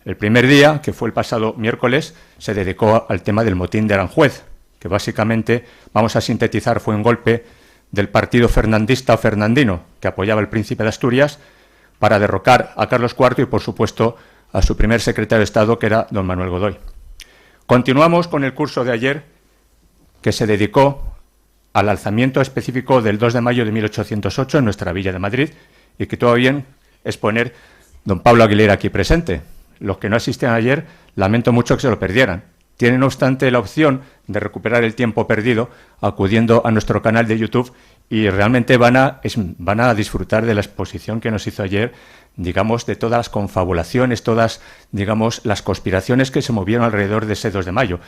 El primer día, que fue el pasado miércoles, se dedicó al tema del motín de Aranjuez, que básicamente, vamos a sintetizar, fue un golpe del partido fernandista o fernandino, que apoyaba al príncipe de Asturias, para derrocar a Carlos IV y, por supuesto, a su primer secretario de Estado, que era don Manuel Godoy. Continuamos con el curso de ayer, que se dedicó al alzamiento específico del 2 de mayo de 1808 en nuestra villa de Madrid, y que tuvo bien exponer don Pablo Aguilera aquí presente. Los que no asistían ayer, lamento mucho que se lo perdieran. Tienen, no obstante, la opción de recuperar el tiempo perdido acudiendo a nuestro canal de YouTube y realmente van a disfrutar de la exposición que nos hizo ayer, digamos, de todas las confabulaciones, todas, digamos, las conspiraciones que se movieron alrededor de ese 2 de mayo,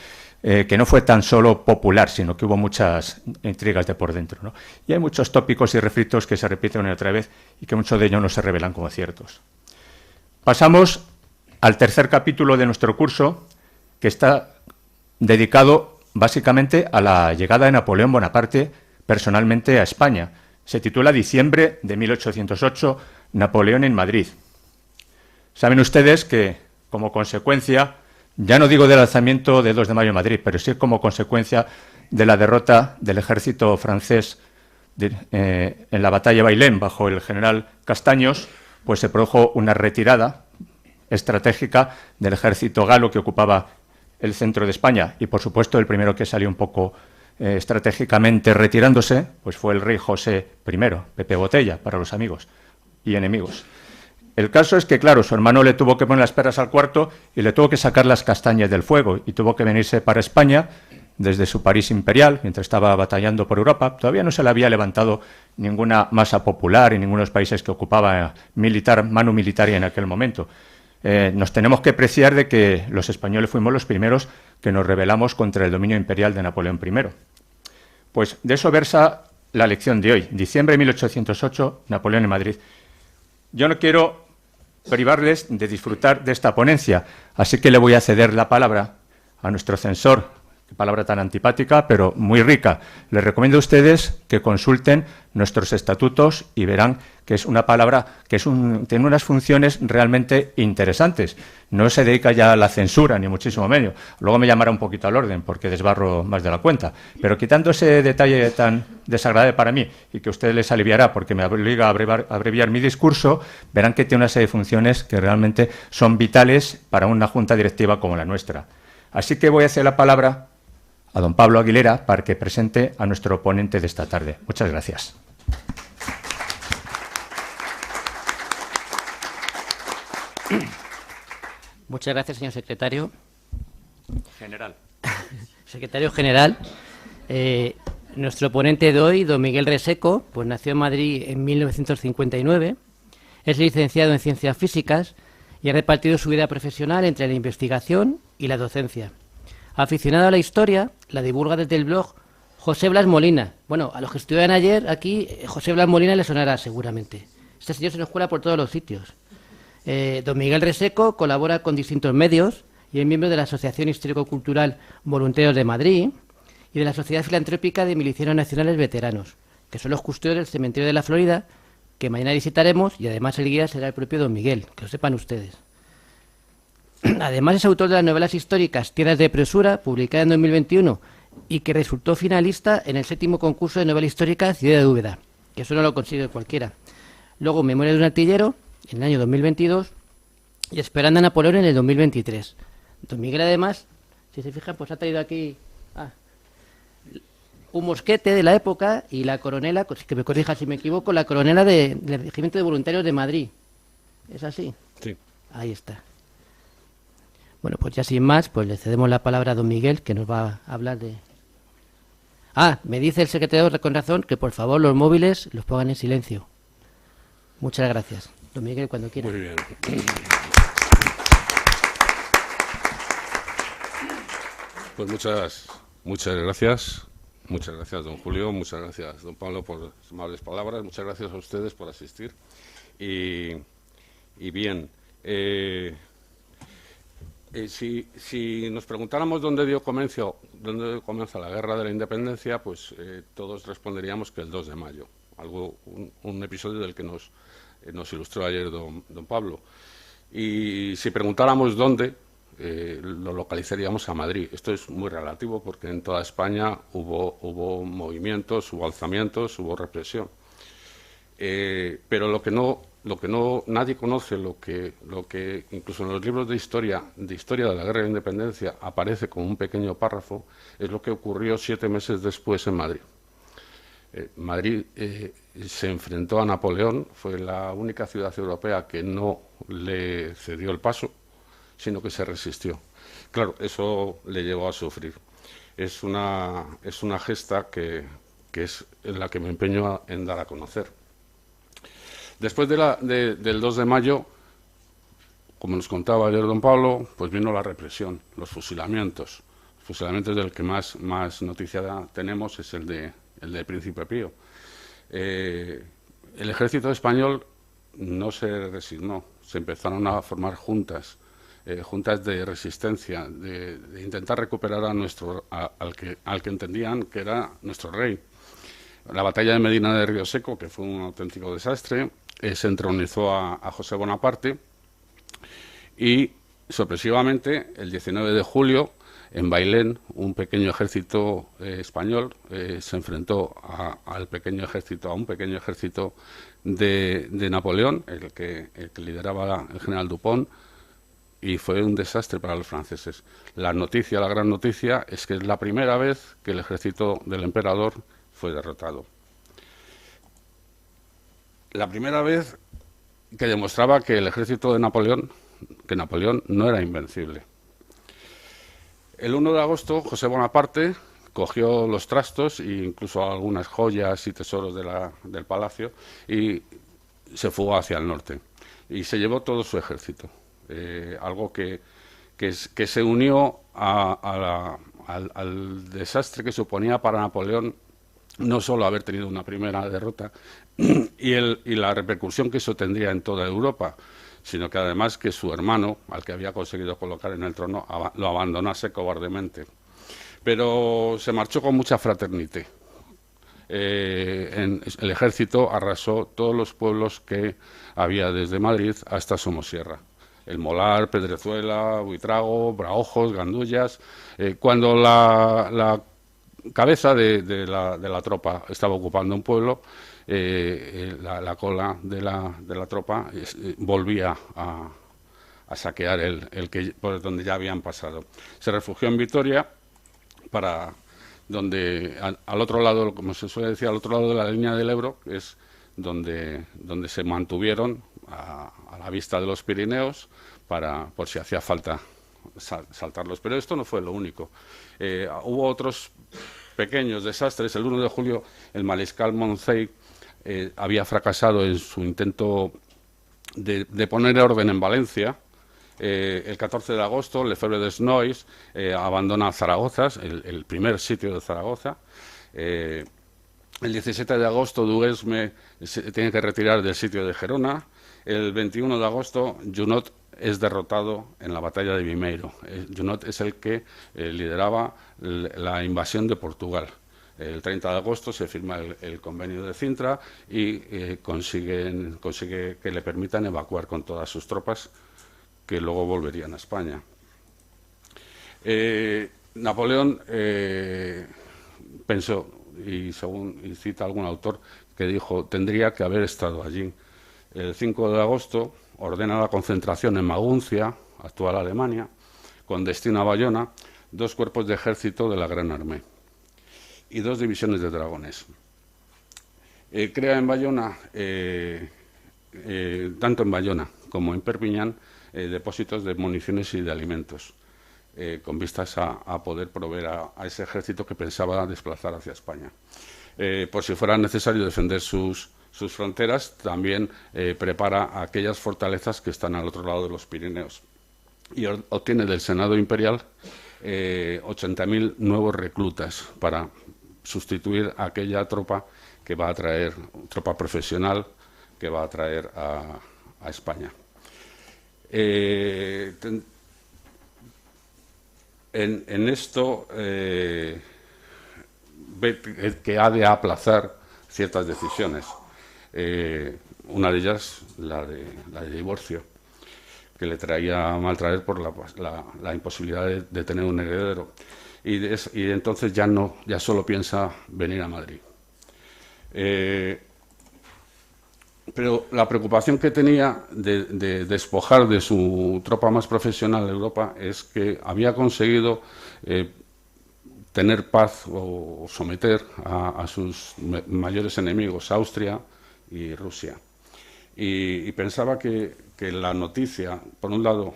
que no fue tan solo popular, sino que hubo muchas intrigas de por dentro, ¿no? Y hay muchos tópicos y refritos que se repiten una y otra vez y que muchos de ellos no se revelan como ciertos. Pasamos al tercer capítulo de nuestro curso, que está dedicado básicamente a la llegada de Napoleón Bonaparte personalmente a España. Se titula Diciembre de 1808, Napoleón en Madrid. Saben ustedes que, como consecuencia, ya no digo del alzamiento de 2 de mayo en Madrid, pero sí como consecuencia de la derrota del ejército francés en la batalla de Bailén bajo el general Castaños, pues se produjo una retirada estratégica del ejército galo que ocupaba el centro de España, y por supuesto el primero que salió un poco estratégicamente retirándose pues fue el rey José I, Pepe Botella para los amigos y enemigos. El caso es que, claro, su hermano le tuvo que poner las peras al cuarto y le tuvo que sacar las castañas del fuego y tuvo que venirse para España desde su París imperial, mientras estaba batallando por Europa. Todavía no se le había levantado ninguna masa popular en ninguno de los países que ocupaba mano militar en aquel momento. Nos tenemos que preciar de que los españoles fuimos los primeros que nos rebelamos contra el dominio imperial de Napoleón I. Pues de eso versa la lección de hoy, diciembre de 1808, Napoleón en Madrid. Yo no quiero privarles de disfrutar de esta ponencia, así que le voy a ceder la palabra a nuestro censor. Qué palabra tan antipática, pero muy rica. Les recomiendo a ustedes que consulten nuestros estatutos y verán que es una palabra que tiene unas funciones realmente interesantes. No se dedica ya a la censura, ni muchísimo menos. Luego me llamará un poquito al orden, porque desbarro más de la cuenta. Pero quitando ese detalle tan desagradable para mí, y que a ustedes les aliviará porque me obliga a abreviar mi discurso, verán que tiene una serie de funciones que realmente son vitales para una junta directiva como la nuestra. Así que voy a hacer la palabra a don Pablo Aguilera para que presente a nuestro ponente de esta tarde. Muchas gracias. Muchas gracias, señor secretario. General. Secretario general. Nuestro ponente de hoy, don Miguel Reseco, pues nació en Madrid en 1959, es licenciado en Ciencias Físicas y ha repartido su vida profesional entre la investigación y la docencia. Aficionado a la historia, la divulga desde el blog José Blas Molina. Bueno, a los que estudian ayer aquí, José Blas Molina le sonará seguramente. Este señor se nos cuela por todos los sitios. Don Miguel Reseco colabora con distintos medios y es miembro de la Asociación Histórico-Cultural Voluntarios de Madrid y de la Sociedad Filantrópica de Milicianos Nacionales Veteranos, que son los custodios del Cementerio de la Florida, que mañana visitaremos, y además el guía será el propio don Miguel, que lo sepan ustedes. Además es autor de las novelas históricas Tierras de Presura, publicada en 2021, y que resultó finalista en el 7º concurso de novela histórica Ciudad de Úbeda, que eso no lo consigue cualquiera. Luego Memoria de un artillero, en el año 2022, y Esperando a Napoleón en el 2023. Don Miguel, además, si se fijan, pues ha traído aquí un mosquete de la época y la coronela, que me corrija si me equivoco, la coronela del Regimiento de Voluntarios de Madrid. ¿Es así? Sí. Ahí está. Bueno, pues ya sin más, pues le cedemos la palabra a don Miguel, que nos va a hablar de... me dice el secretario con razón que por favor los móviles los pongan en silencio. Muchas gracias. Don Miguel, cuando quiera. Muy bien. Pues muchas gracias. Muchas gracias, don Julio. Muchas gracias, don Pablo, por las amables palabras. Muchas gracias a ustedes por asistir. Y bien, si nos preguntáramos dónde comienza la Guerra de la Independencia, pues todos responderíamos que el 2 de mayo. Un episodio del que nos ilustró ayer don Pablo. Y si preguntáramos dónde, lo localizaríamos a Madrid. Esto es muy relativo porque en toda España hubo movimientos, hubo alzamientos, hubo represión. Pero lo que no nadie conoce, lo que incluso en los libros de historia de la Guerra de Independencia aparece como un pequeño párrafo, es lo que ocurrió 7 meses después en Madrid. Madrid se enfrentó a Napoleón, fue la única ciudad europea que no le cedió el paso, sino que se resistió. Claro, eso le llevó a sufrir. Es una gesta que es en la que me empeño en dar a conocer. Después del 2 de mayo, como nos contaba ayer don Pablo, pues vino la represión, los fusilamientos. Los fusilamientos del que más noticia tenemos es el de Príncipe Pío. El ejército español no se resignó, se empezaron a formar juntas de resistencia, de intentar recuperar al que entendían que era nuestro rey. La batalla de Medina de Río Seco, que fue un auténtico desastre, se entronizó a José Bonaparte y, sorpresivamente, el 19 de julio, en Bailén, un pequeño ejército español se enfrentó a un pequeño ejército de Napoleón, el que lideraba el general Dupont, y fue un desastre para los franceses. La gran noticia, es que es la primera vez que el ejército del emperador fue derrotado. La primera vez que demostraba que el ejército de Napoleón no era invencible. El 1 de agosto, José Bonaparte cogió los trastos e incluso algunas joyas y tesoros del palacio y se fugó hacia el norte. Y se llevó todo su ejército. Algo que se unió al desastre que suponía para Napoleón no solo haber tenido una primera derrota y la repercusión que eso tendría en toda Europa, sino que además que su hermano, al que había conseguido colocar en el trono, lo abandonase cobardemente. Pero se marchó con mucha fraternité. El ejército arrasó todos los pueblos que había desde Madrid hasta Somosierra. El Molar, Pedrezuela, Buitrago, Braojos, Gandullas. Cuando la cabeza de la tropa estaba ocupando un pueblo, la cola de la tropa volvía a saquear por donde ya habían pasado. Se refugió en Vitoria, donde al otro lado, como se suele decir, al otro lado de la línea del Ebro, es donde se mantuvieron a la vista de los Pirineos por si hacía falta saltarlos. Pero esto no fue lo único. Hubo otros pequeños desastres. El 1 de julio el mariscal Moncey había fracasado en su intento de poner orden en Valencia. El 14 de agosto Lefebvre-Desnoyers abandona Zaragoza, el primer sitio de Zaragoza. El 17 de agosto Duguesme se tiene que retirar del sitio de Gerona. El 21 de agosto Junot es derrotado en la batalla de Vimeiro. Junot es el que lideraba la invasión de Portugal. El 30 de agosto se firma el convenio de Cintra y consigue que le permitan evacuar con todas sus tropas, que luego volverían a España. Napoleón pensó, y cita algún autor, que dijo, tendría que haber estado allí. El 5 de agosto ordena la concentración en Maguncia, actual Alemania, con destino a Bayona, 2 cuerpos de ejército de la Gran Armée y 2 divisiones de dragones. Crea en Bayona, tanto en Bayona como en Perpiñán, depósitos de municiones y de alimentos, con vistas a poder proveer a ese ejército que pensaba desplazar hacia España. Por si fuera necesario defender sus fronteras, también prepara aquellas fortalezas que están al otro lado de los Pirineos y obtiene del Senado Imperial 80.000 nuevos reclutas para sustituir a aquella tropa que va a traer, tropa profesional que va a traer a España. En esto ve que ha de aplazar ciertas decisiones. Una de ellas, la de divorcio. que le traía mal traer por la imposibilidad de tener un heredero. Y entonces ya solo piensa venir a Madrid. Pero la preocupación que tenía de despojar de su tropa más profesional de Europa es que había conseguido tener paz o someter a sus mayores enemigos, Austria y Rusia. Y pensaba que la noticia, por un lado,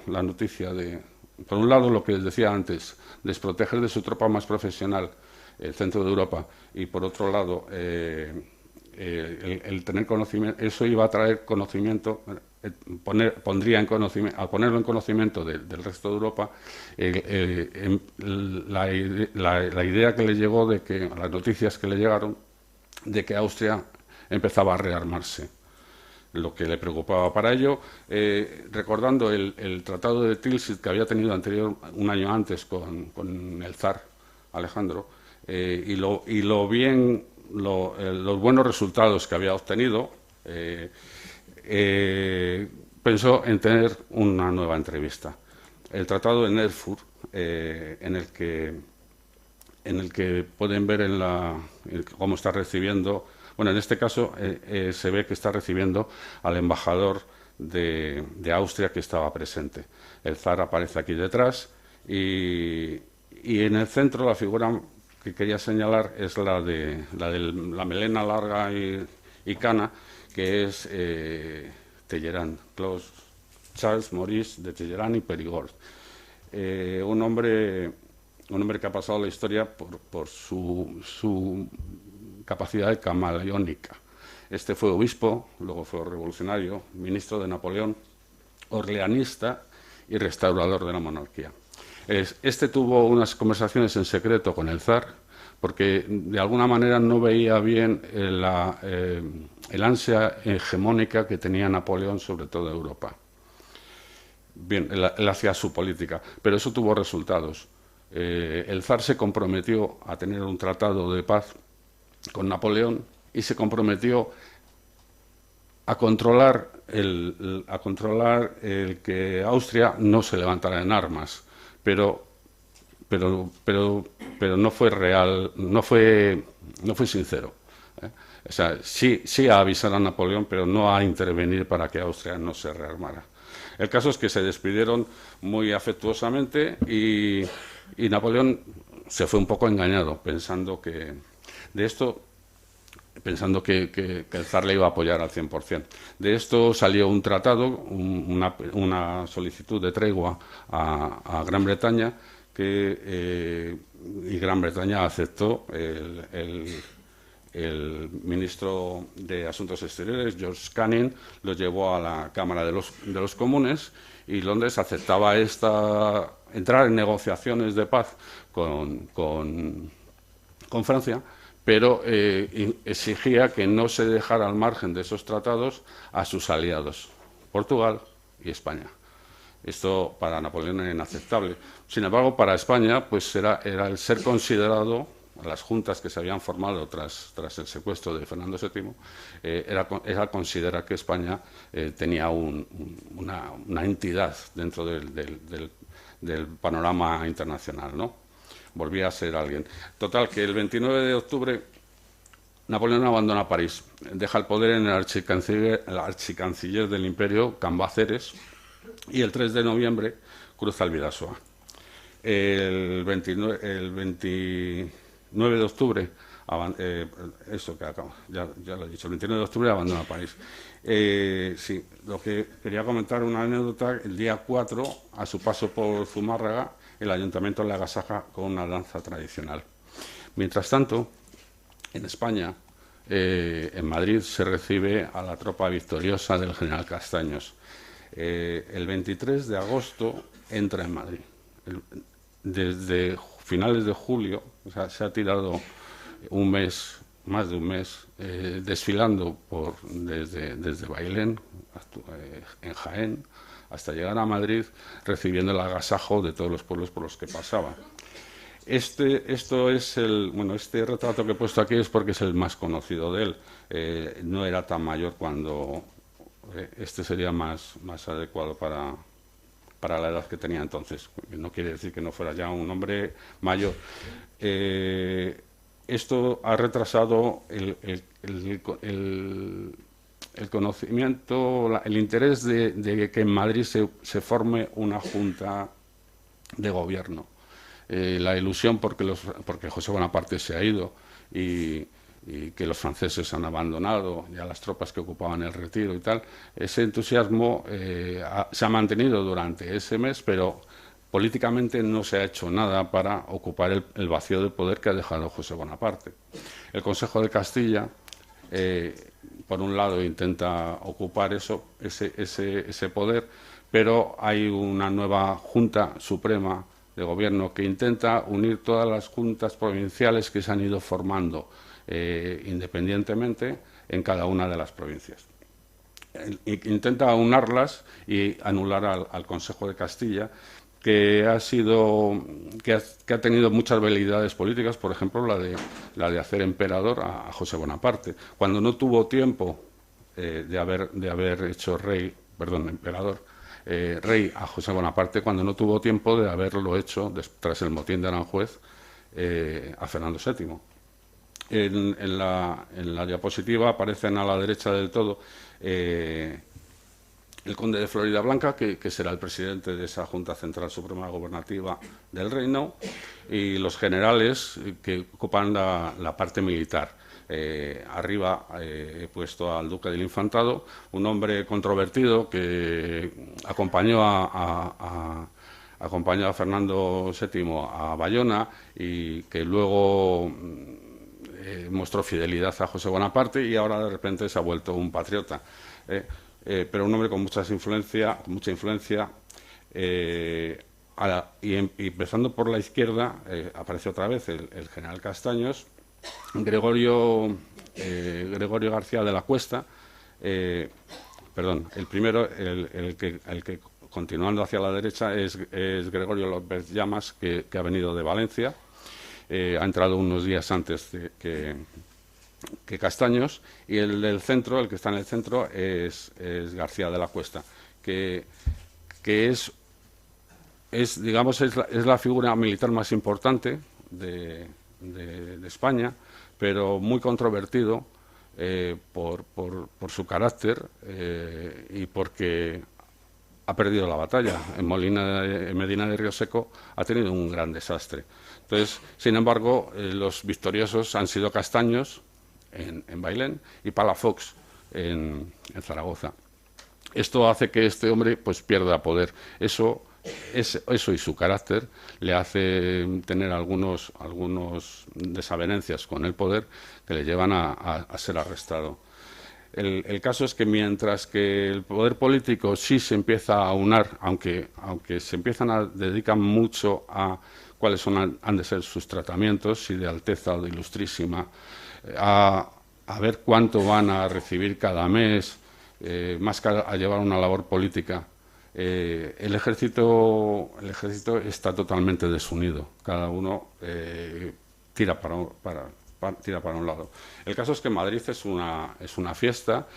lo que les decía antes, desproteger de su tropa más profesional el centro de Europa, y por otro lado, el tener conocimiento, eso iba a traer conocimiento, al ponerlo en conocimiento del resto de Europa, la idea que le llegó, las noticias que le llegaron, de que Austria empezaba a rearmarse. Lo que le preocupaba para ello, recordando el tratado de Tilsit que había tenido un año antes con el zar Alejandro, y los buenos resultados que había obtenido, pensó en tener una nueva entrevista. El tratado de Erfurt, en el que pueden ver cómo está recibiendo. Bueno, en este caso se ve que está recibiendo al embajador de Austria que estaba presente. El zar aparece aquí detrás y en el centro la figura que quería señalar es la de la melena larga y cana, que es Talleyrand, Charles Maurice de Talleyrand y Perigord. Un hombre que ha pasado la historia por su capacidad camaleónica. Este fue obispo, luego fue revolucionario, ministro de Napoleón, orleanista y restaurador de la monarquía. Este tuvo unas conversaciones en secreto con el zar, porque de alguna manera no veía bien el ansia hegemónica que tenía Napoleón sobre toda Europa. Bien, él hacía su política, pero eso tuvo resultados. El zar se comprometió a tener un tratado de paz con Napoleón y se comprometió a controlar el que Austria no se levantara en armas, pero no fue real, no fue sincero. O sea, sí a avisar a Napoleón, pero no a intervenir para que Austria no se rearmara. El caso es que se despidieron muy afectuosamente y Napoleón se fue un poco engañado, pensando que el zar le iba a apoyar al 100%. De esto salió un tratado, una solicitud de tregua a Gran Bretaña, y Gran Bretaña aceptó. El ministro de Asuntos Exteriores, George Canning, lo llevó a la Cámara de los Comunes, y Londres aceptaba entrar en negociaciones de paz con Francia, pero exigía que no se dejara al margen de esos tratados a sus aliados, Portugal y España. Esto para Napoleón era inaceptable. Sin embargo, para España pues era el ser considerado, las juntas que se habían formado tras el secuestro de Fernando VII, era considerar que España tenía una entidad dentro del panorama internacional, ¿no? Volvía a ser alguien. Total, que el 29 de octubre Napoleón abandona París, deja el poder en el archicanciller del imperio, Cambaceres, y el 3 de noviembre cruza el Bidasoa. El 29 de octubre, eso que acabo, ya lo he dicho, el 29 de octubre abandona París. Sí, lo que quería comentar, una anécdota: el día 4, a su paso por Zumárraga, el ayuntamiento le agasaja con una danza tradicional. Mientras tanto, en España, en Madrid, se recibe a la tropa victoriosa del general Castaños. El 23 de agosto entra en Madrid. Desde finales de julio, o sea, se ha tirado más de un mes, desfilando desde Bailén, en Jaén, hasta llegar a Madrid, recibiendo el agasajo de todos los pueblos por los que pasaba. Este retrato que he puesto aquí es porque es el más conocido de él. No era tan mayor cuando... este sería más adecuado para para la edad que tenía entonces. No quiere decir que no fuera ya un hombre mayor. Esto ha retrasado el conocimiento, el interés de que en Madrid se forme una junta de gobierno. La ilusión porque José Bonaparte se ha ido y que los franceses han abandonado ya las tropas que ocupaban el Retiro y tal, ese entusiasmo se ha mantenido durante ese mes, pero políticamente no se ha hecho nada para ocupar el vacío de poder que ha dejado José Bonaparte. El Consejo de Castilla, por un lado, intenta ocupar ese poder, pero hay una nueva Junta Suprema de Gobierno que intenta unir todas las juntas provinciales que se han ido formando independientemente en cada una de las provincias. Intenta aunarlas y anular al Consejo de Castilla, que ha tenido muchas veleidades políticas, por ejemplo la de hacer emperador a José Bonaparte, cuando no tuvo tiempo de haber hecho emperador, rey a José Bonaparte, cuando no tuvo tiempo de haberlo hecho tras el motín de Aranjuez a Fernando VII. En la diapositiva aparecen a la derecha del todo el conde de Floridablanca, que será el presidente de esa Junta Central Suprema Gobernativa del Reino, y los generales que ocupan la parte militar. Arriba he puesto al duque del Infantado, un hombre controvertido que acompañó a Fernando VII a Bayona y que luego mostró fidelidad a José Bonaparte y ahora de repente se ha vuelto un patriota. Pero un hombre con mucha influencia, y empezando por la izquierda aparece otra vez el general Castaños, Gregorio García de la Cuesta, perdón, el primero, el que continuando hacia la derecha es Gregorio López Llamas, que ha venido de Valencia, ha entrado unos días antes que Castaños, y el del centro, el que está en el centro, es García de la Cuesta, que es la figura militar más importante de España, pero muy controvertido por su carácter y porque ha perdido la batalla. En Medina de Río Seco ha tenido un gran desastre. Entonces, sin embargo, los victoriosos han sido Castaños en Bailén y Palafox en Zaragoza. Esto hace que este hombre pues pierda poder. Eso y su carácter le hace tener algunos desavenencias con el poder que le llevan a ser arrestado. El caso es que mientras que el poder político sí se empieza a aunar, aunque se dedican mucho a cuáles han de ser sus tratamientos, si de alteza o de ilustrísima, a ver cuánto van a recibir cada mes, más que a llevar una labor política. El ejército está totalmente desunido, cada uno tira para un lado. El caso es que Madrid es una fiesta,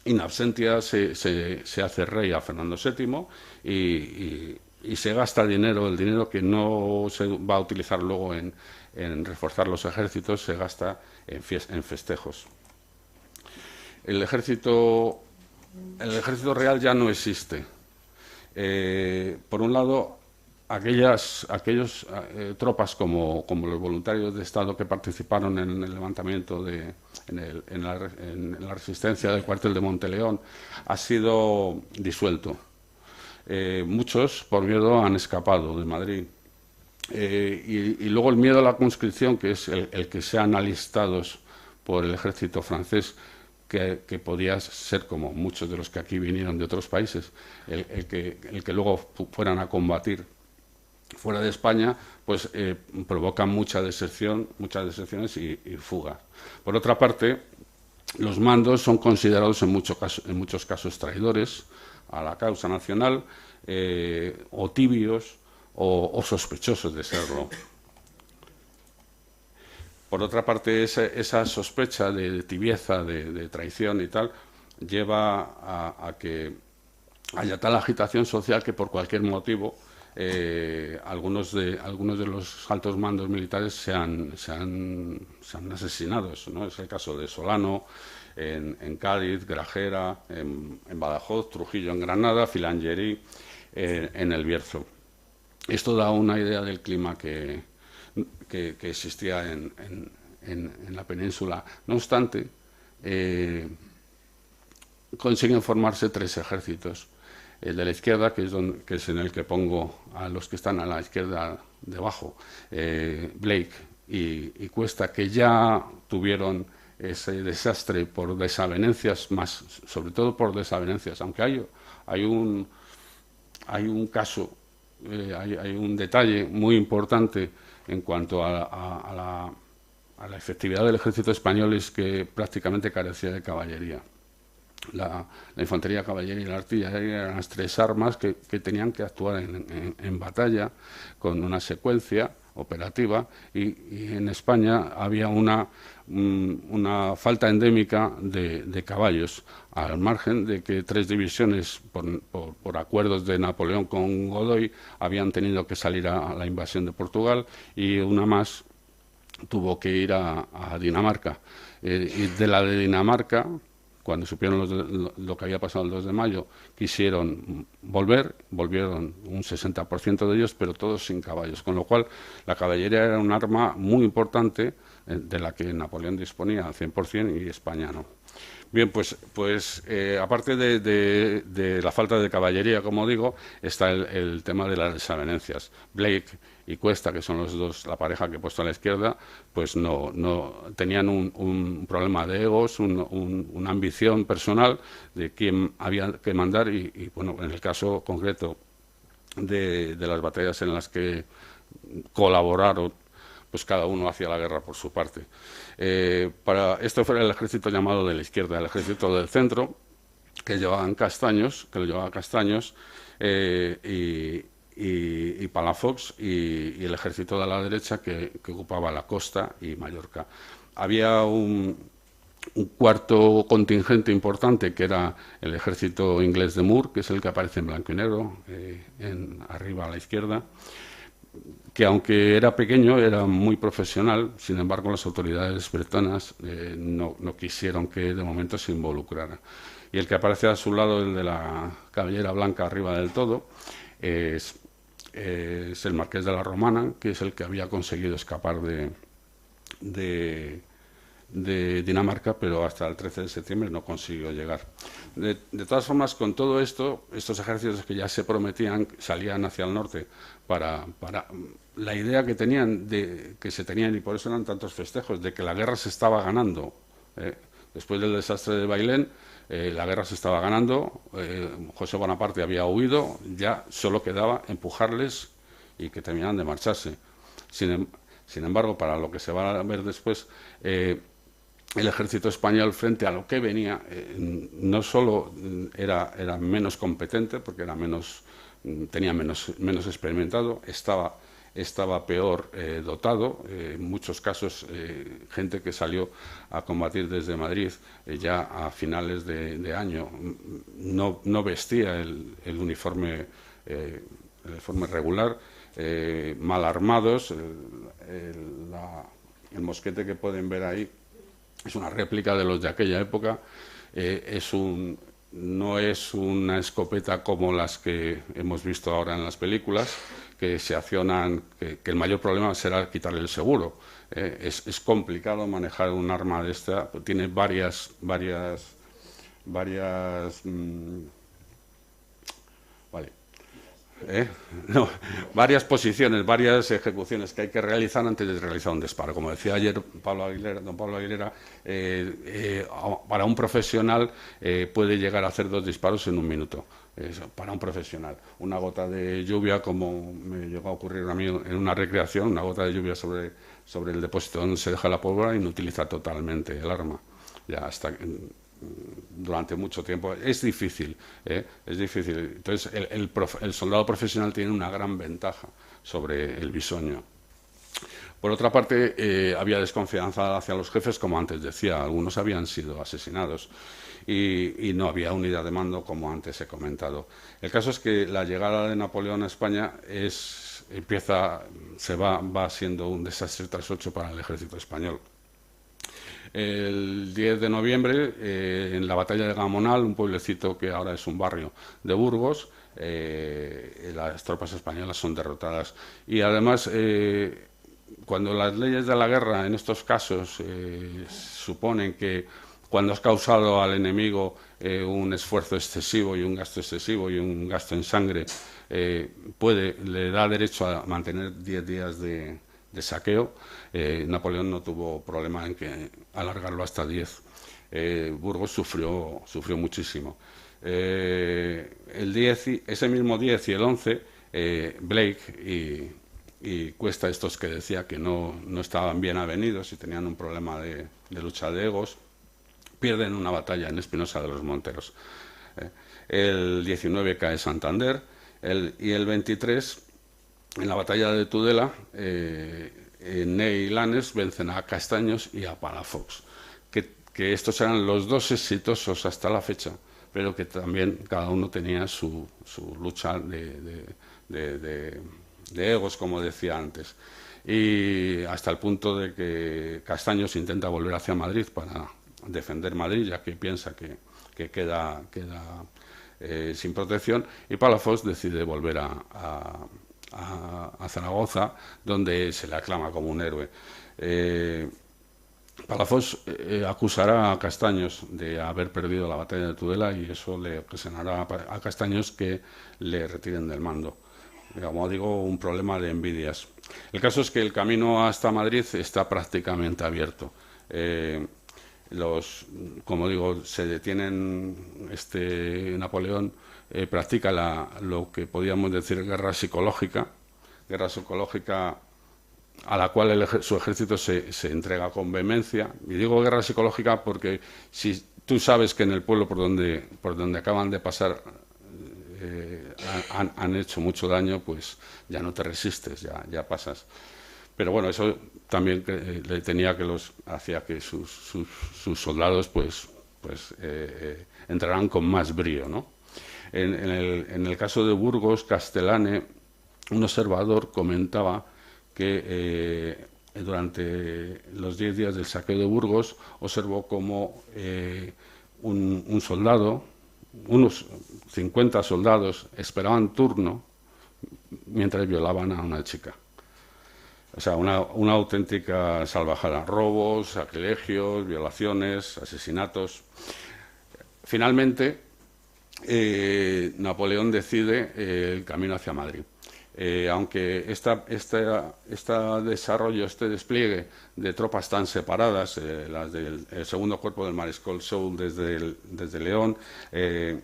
in absentia se hace rey a Fernando VII y se gasta el dinero que no se va a utilizar luego en reforzar los ejércitos, se gasta en festejos. El ejército real ya no existe. Por un lado, aquellos tropas como los voluntarios de Estado que participaron en el levantamiento en la resistencia del cuartel de Monteleón ha sido disuelto. Muchos, por miedo, han escapado de Madrid. Y luego el miedo a la conscripción, que es el que sean alistados por el ejército francés, que podía ser como muchos de los que aquí vinieron de otros países, el que luego fueran a combatir fuera de España, pues provocan muchas deserciones y fuga. Por otra parte, los mandos son considerados en muchos casos traidores a la causa nacional, o tibios o sospechosos de serlo. Por otra parte, esa sospecha de tibieza, de traición y tal, lleva a que haya tal agitación social que por cualquier motivo algunos de los altos mandos militares sean asesinados, ¿no? Es el caso de Solano en Cádiz, Grajera en Badajoz, Trujillo en Granada, Filangerí en El Bierzo. Esto da una idea del clima que existía en la península. No obstante, consiguen formarse 3 ejércitos. El de la izquierda, que es en el que pongo a los que están a la izquierda debajo, Blake y Cuesta, que ya tuvieron ese desastre por desavenencias, sobre todo por desavenencias, aunque hay un caso, hay un detalle muy importante en cuanto a la efectividad del ejército español, es que prácticamente carecía de caballería. La infantería, caballería y la artillería eran las 3 armas que tenían que actuar en batalla con una secuencia operativa, y en España había una falta endémica de caballos, al margen de que 3 divisiones por acuerdos de Napoleón con Godoy habían tenido que salir a la invasión de Portugal, y una más tuvo que ir a Dinamarca. Y de la de Dinamarca, cuando supieron lo que había pasado el 2 de mayo, quisieron volvieron un 60% de ellos, pero todos sin caballos, con lo cual la caballería era un arma muy importante de la que Napoleón disponía al 100% y España no. Bien, pues aparte de la falta de caballería, como digo, está el tema de las desavenencias. Blake y Cuesta, que son los dos, la pareja que he puesto a la izquierda, pues no tenían un problema de egos, una ambición personal de quién había que mandar, y bueno, en el caso concreto de las batallas en las que colaboraron, pues cada uno hacía la guerra por su parte. Para esto fue el ejército llamado de la izquierda. El ejército del centro, que lo llevaba Castaños, y Palafox, y el ejército de la derecha que ocupaba la costa y Mallorca. Había un cuarto contingente importante, que era el ejército inglés de Moore, que es el que aparece en blanco y negro, arriba a la izquierda, que aunque era pequeño, era muy profesional. Sin embargo, las autoridades bretonas no quisieron que de momento se involucrara. Y el que aparece a su lado, el de la cabellera blanca arriba del todo, es el marqués de la Romana, que es el que había conseguido escapar de Dinamarca, pero hasta el 13 de septiembre no consiguió llegar. De todas formas, con todo esto, estos ejércitos que ya se prometían salían hacia el norte para la idea que se tenían, y por eso eran tantos festejos, de que la guerra se estaba ganando. Después del desastre de Bailén, la guerra se estaba ganando, José Bonaparte había huido, ya solo quedaba empujarles y que terminaran de marcharse. Sin embargo, para lo que se va a ver después, el ejército español, frente a lo que venía, no solo era menos competente, porque tenía menos experimentado, estaba peor dotado. En muchos casos, gente que salió a combatir desde Madrid ya a finales de año no vestía el uniforme regular, mal armados. El mosquete que pueden ver ahí es una réplica de los de aquella época. No es una escopeta como las que hemos visto ahora en las películas, que se accionan, que el mayor problema será quitarle el seguro. Es complicado manejar un arma de esta, tiene varias posiciones, varias ejecuciones que hay que realizar antes de realizar un disparo. Como decía ayer don Pablo Aguilera, para un profesional puede llegar a hacer 2 disparos en 1 minuto. Para un profesional. Una gota de lluvia, como me llegó a ocurrir a mí en una recreación, una gota de lluvia sobre el depósito donde se deja la pólvora, inutiliza totalmente el arma. Ya durante mucho tiempo es difícil, es difícil. Entonces el soldado profesional tiene una gran ventaja sobre el bisoño. Por otra parte, había desconfianza hacia los jefes, como antes decía, algunos habían sido asesinados y no había unidad de mando, como antes he comentado. El caso es que la llegada de Napoleón a España va siendo un desastre tras ocho para el ejército español. El 10 de noviembre, en la batalla de Gamonal, un pueblecito que ahora es un barrio de Burgos, las tropas españolas son derrotadas. Y además, cuando las leyes de la guerra en estos casos suponen que cuando has causado al enemigo un esfuerzo excesivo y un gasto excesivo y un gasto en sangre, le da derecho a mantener 10 días de saqueo, Napoleón no tuvo problema en alargarlo hasta 10. Burgos sufrió muchísimo. Ese mismo 10 y el 11, Blake y Cuesta, estos que decía que no estaban bien avenidos y tenían un problema de lucha de egos, pierden una batalla en Espinosa de los Monteros. El 19 cae Santander y el 23, en la batalla de Tudela, Ney y Lanes vencen a Castaños y a Palafox, que estos eran los dos exitosos hasta la fecha, pero que también cada uno tenía su lucha de egos, como decía antes, y hasta el punto de que Castaños intenta volver hacia Madrid para defender Madrid, ya que piensa que queda sin protección, y Palafox decide volver a Zaragoza, donde se le aclama como un héroe. Palafox acusará a Castaños de haber perdido la batalla de Tudela y eso le ocasionará a Castaños que le retiren del mando. Como digo, un problema de envidias. El caso es que el camino hasta Madrid está prácticamente abierto. Como digo, se detienen, Napoleón practica lo que podríamos decir guerra psicológica a la cual su ejército se entrega con vehemencia. Y digo guerra psicológica porque si tú sabes que en el pueblo por donde acaban de pasar han hecho mucho daño, pues ya no te resistes, ya pasas. Pero bueno, eso también hacía que sus soldados pues entraran con más brío, ¿no? En el caso de Burgos, Castellane, un observador comentaba que durante los 10 días del saqueo de Burgos observó como un soldado, unos 50 soldados esperaban turno mientras violaban a una chica. O sea, una auténtica salvajada. Robos, sacrilegios, violaciones, asesinatos. Finalmente, Napoleón decide el camino hacia Madrid. Aunque este despliegue de tropas tan separadas, las del segundo cuerpo del mariscal Soult desde León, el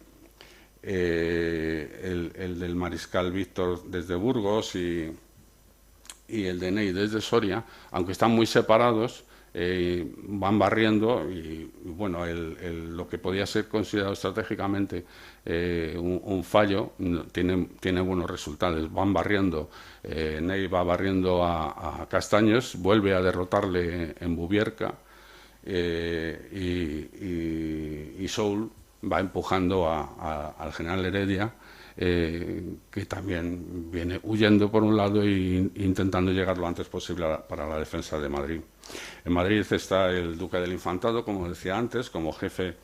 del mariscal Víctor desde Burgos y el de Ney desde Soria, aunque están muy separados, van barriendo y bueno, lo que podía ser considerado estratégicamente un fallo tiene buenos resultados. Van barriendo, Ney va barriendo a Castaños, vuelve a derrotarle en Bubierca y Soult va empujando al general Heredia, que también viene huyendo por un lado e intentando llegar lo antes posible para la defensa de Madrid. En Madrid está el duque del Infantado, como decía antes, como jefe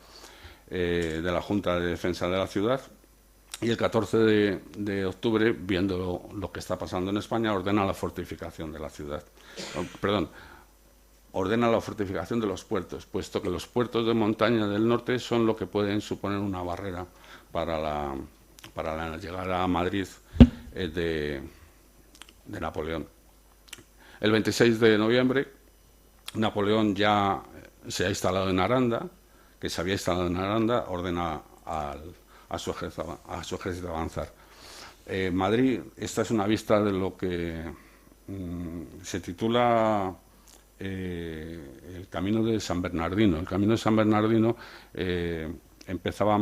de la Junta de Defensa de la ciudad, y el 14 de octubre, viendo lo que está pasando en España, ordena la fortificación de la ciudad. Ordena la fortificación de los puertos, puesto que los puertos de montaña del norte son lo que pueden suponer una barrera para la llegada a Madrid de Napoleón. El 26 de noviembre, Napoleón ya se ha instalado en Aranda, ordena a su ejército avanzar. Madrid, esta es una vista de lo que se titula el Camino de San Bernardino. El Camino de San Bernardino empezaba,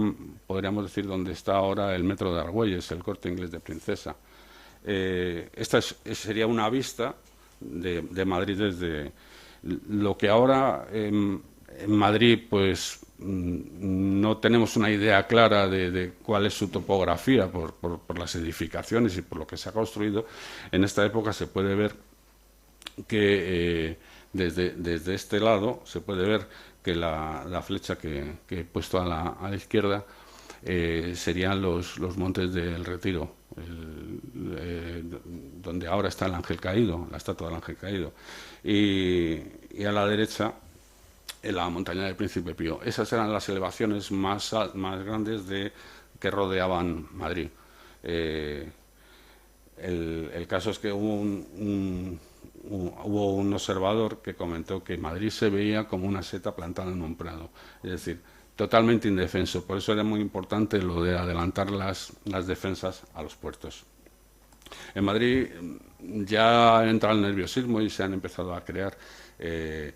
podríamos decir, donde está ahora el metro de Argüelles, el Corte Inglés de Princesa. Esta sería una vista de Madrid desde lo que ahora en Madrid pues no tenemos una idea clara de cuál es su topografía por las edificaciones y por lo que se ha construido. En esta época se puede ver que desde este lado se puede ver que la flecha que he puesto a la izquierda serían los montes del Retiro, donde ahora está el Ángel Caído, la estatua del Ángel Caído, y a la derecha en la montaña del Príncipe Pío. Esas eran las elevaciones más grandes que rodeaban Madrid. El caso es que hubo un observador que comentó que Madrid se veía como una seta plantada en un prado, es decir, totalmente indefenso. Por eso era muy importante lo de adelantar las defensas a los puertos. En Madrid ya ha entrado el nerviosismo y se han empezado a crear, se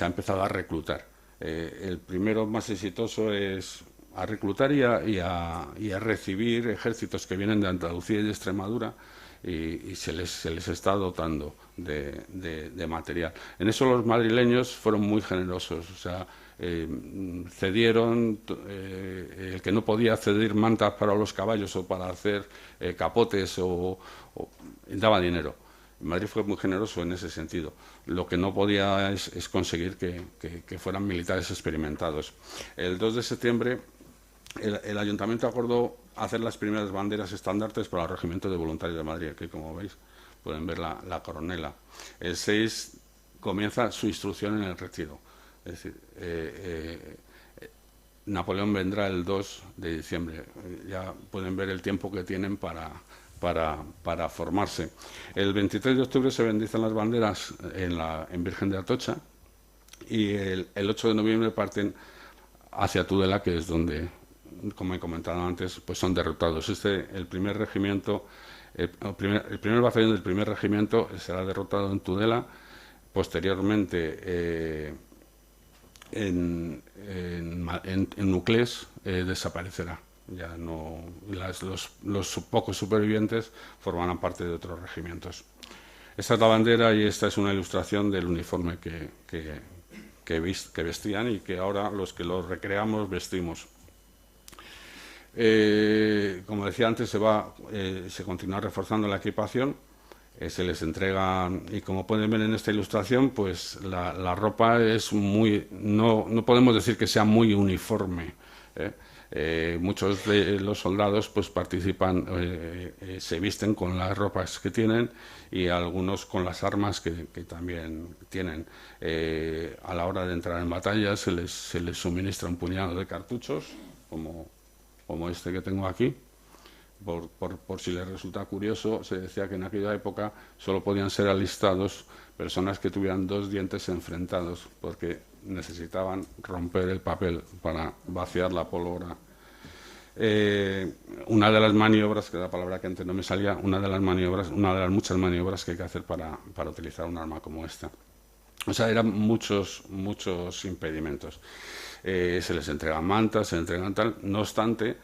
ha empezado a reclutar. El primero más exitoso es a reclutar y a recibir ejércitos que vienen de Andalucía y de Extremadura, y se les está dotando de material. En eso los madrileños fueron muy generosos, o sea, cedieron, el que no podía ceder mantas para los caballos o para hacer capotes o daba dinero. Madrid fue muy generoso en ese sentido. Lo que no podía es conseguir que fueran militares experimentados. El 2 de septiembre el Ayuntamiento acordó hacer las primeras banderas estandartes para el Regimiento de Voluntarios de Madrid. Aquí, como veis, pueden ver la coronela. El 6 comienza su instrucción en el Retiro. Es decir, Napoleón vendrá el 2 de diciembre. Ya pueden ver el tiempo que tienen para formarse. El 23 de octubre se bendicen las banderas en Virgen de Atocha, y el 8 de noviembre parten hacia Tudela, que es donde, como he comentado antes, pues son derrotados. El primer regimiento, el primer batallón del primer regimiento será derrotado en Tudela. Posteriormente en Nuclés desaparecerá. Ya no, los pocos supervivientes formarán parte de otros regimientos. Esta es la bandera y esta es una ilustración del uniforme que vestían y que ahora los que los recreamos vestimos. Como decía antes, se continúa reforzando la equipación, se les entrega, y como pueden ver en esta ilustración, pues la ropa es no podemos decir que sea muy uniforme. Muchos de los soldados pues participan, se visten con las ropas que tienen, y algunos con las armas que también tienen. A la hora de entrar en batalla se les suministra un puñado de cartuchos, como este que tengo aquí. Por si les resulta curioso, se decía que en aquella época solo podían ser alistados personas que tuvieran 2 dientes enfrentados, porque necesitaban romper el papel para vaciar la pólvora. Una de las maniobras, que es la palabra que antes no me salía, una de las muchas maniobras que hay que hacer para utilizar un arma como esta. O sea, eran muchos impedimentos. Se les entregan mantas, se les entregan tal. No obstante,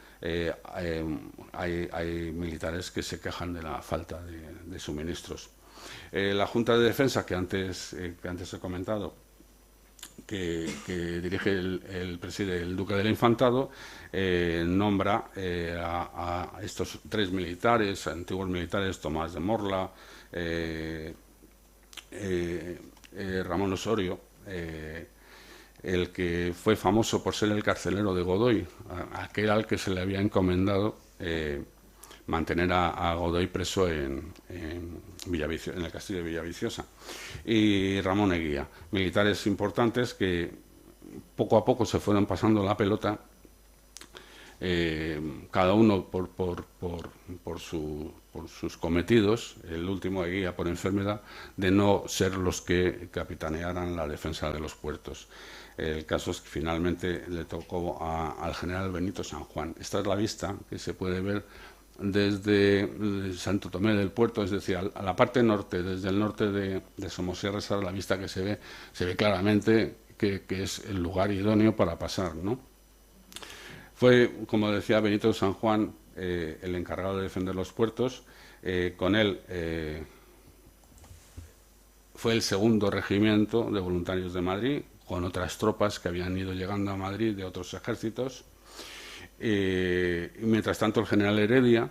hay militares que se quejan de la falta de suministros. La Junta de Defensa, que antes he comentado, que preside el Duque del Infantado, nombra a estos 3 militares, antiguos militares: Tomás de Morla, Ramón Osorio, el que fue famoso por ser el carcelero de Godoy, aquel al que se le había encomendado mantener a Godoy preso en el castillo de Villaviciosa, y Ramón Eguía, militares importantes que poco a poco se fueron pasando la pelota, cada uno por sus cometidos. El último, Eguía, por enfermedad, de no ser los que capitanearan la defensa de los puertos. El caso es que finalmente le tocó al general Benito San Juan. Esta es la vista que se puede ver desde Santo Tomé del Puerto, es decir, a la parte norte, desde el norte de Somosierra. Esa es la vista que se ve claramente que es el lugar idóneo para pasar, ¿no? Fue, como decía, Benito San Juan el encargado de defender los puertos. Con él fue el segundo regimiento de voluntarios de Madrid, con otras tropas que habían ido llegando a Madrid de otros ejércitos. Y mientras tanto, el general Heredia,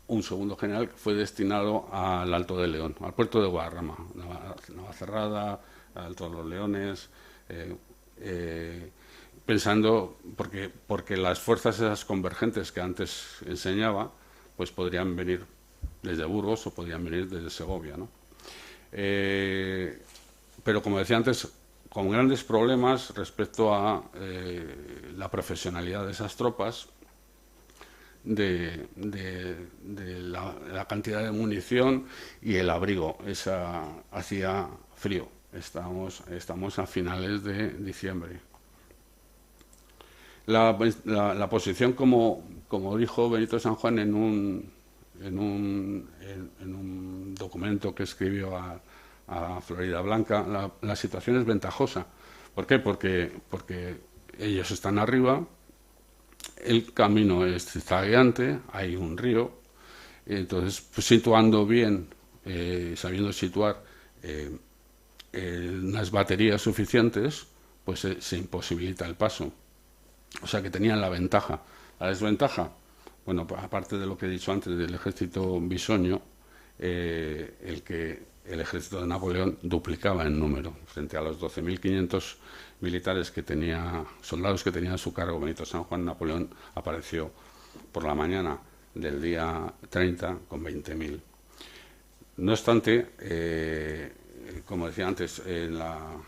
un segundo general, fue destinado al Alto de León, al puerto de Guadarrama, Navacerrada, Alto de los Leones, pensando, porque las fuerzas esas convergentes que antes enseñaba, pues podrían venir desde Burgos o podrían venir desde Segovia, ¿no? Pero, como decía antes, con grandes problemas respecto a la profesionalidad de esas tropas, de la cantidad de munición y el abrigo. Hacía frío. Estamos a finales de diciembre. La posición, como dijo Benito San Juan en un documento que escribió a Florida Blanca, la situación es ventajosa. ¿Por qué? Porque ellos están arriba, el camino es zagueante, hay un río, entonces, pues, situando bien, sabiendo situar unas baterías suficientes, pues se imposibilita el paso. O sea que tenían la ventaja. La desventaja, bueno, aparte de lo que he dicho antes del ejército bisoño, el ejército de Napoleón duplicaba en número. Frente a los 12.500 militares soldados que tenía a su cargo Benito San Juan, Napoleón apareció por la mañana del día 30 con 20.000. No obstante, como decía antes, en la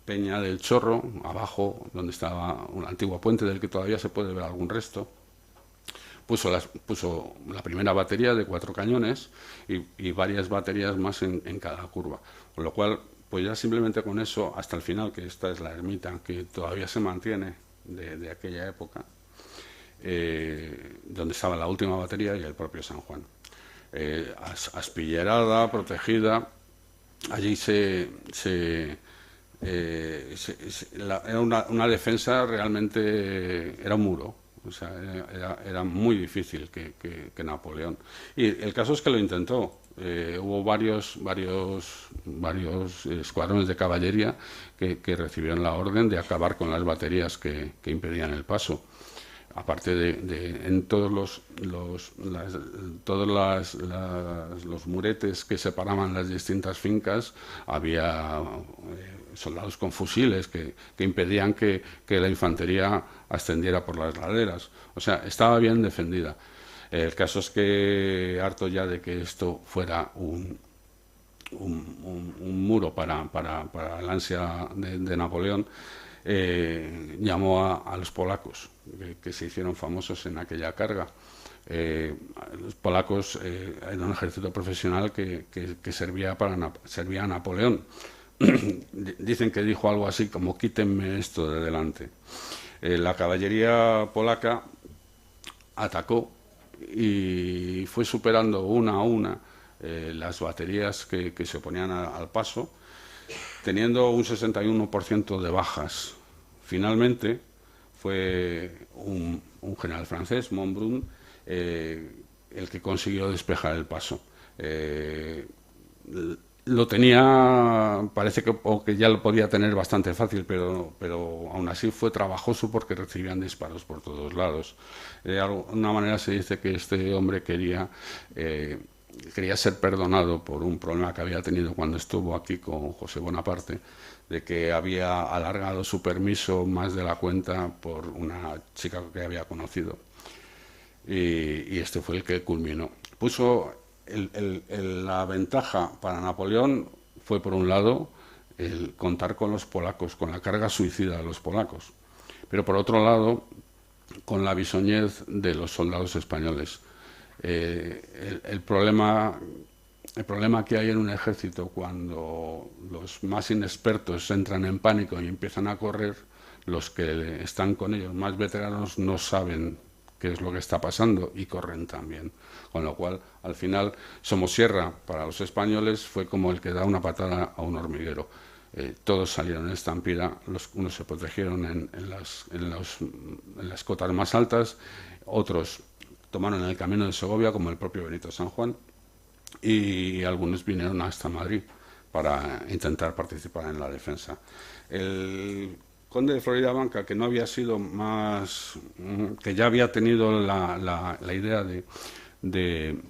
Peña del Chorro, abajo, donde estaba un antiguo puente del que todavía se puede ver algún resto, puso la primera batería de 4 cañones y varias baterías más en cada curva. Con lo cual, pues ya simplemente con eso, hasta el final, que esta es la ermita que todavía se mantiene de aquella época, donde estaba la última batería y el propio San Juan. Aspillerada, protegida. Allí era una defensa realmente, era un muro. O sea, era muy difícil que Napoleón. Y el caso es que lo intentó. Hubo varios escuadrones de caballería que recibieron la orden de acabar con las baterías que impedían el paso. Aparte en todos los muretes que separaban las distintas fincas, había soldados con fusiles que impedían que la infantería ascendiera por las laderas. O sea, estaba bien defendida. El caso es que, harto ya de que esto fuera un muro para el ansia de Napoleón, llamó a los polacos, que se hicieron famosos en aquella carga. Los polacos eran un ejército profesional que servía a Napoleón. Dicen que dijo algo así como: quítenme esto de delante. La caballería polaca atacó y fue superando una a una las baterías que se oponían al paso, teniendo un 61% de bajas. Finalmente fue un general francés, Montbrun, el que consiguió despejar el paso. Lo tenía, parece que ya lo podía tener bastante fácil, pero aún así fue trabajoso porque recibían disparos por todos lados. De alguna manera se dice que este hombre quería ser perdonado por un problema que había tenido cuando estuvo aquí con José Bonaparte, de que había alargado su permiso más de la cuenta por una chica que había conocido. Y este fue el que culminó. Puso la ventaja para Napoleón fue, por un lado, el contar con los polacos, con la carga suicida de los polacos, pero por otro lado, con la bisoñez de los soldados españoles. El problema que hay en un ejército cuando los más inexpertos entran en pánico y empiezan a correr, los que están con ellos más veteranos no saben qué es lo que está pasando y corren también. Con lo cual, al final, Somosierra para los españoles fue como el que da una patada a un hormiguero. Todos salieron en estampida, unos se protegieron en las cotas más altas, otros tomaron el camino de Segovia, como el propio Benito San Juan, y algunos vinieron hasta Madrid. para intentar participar en la defensa. El conde de Floridablanca, que no había sido más, que ya había tenido la idea de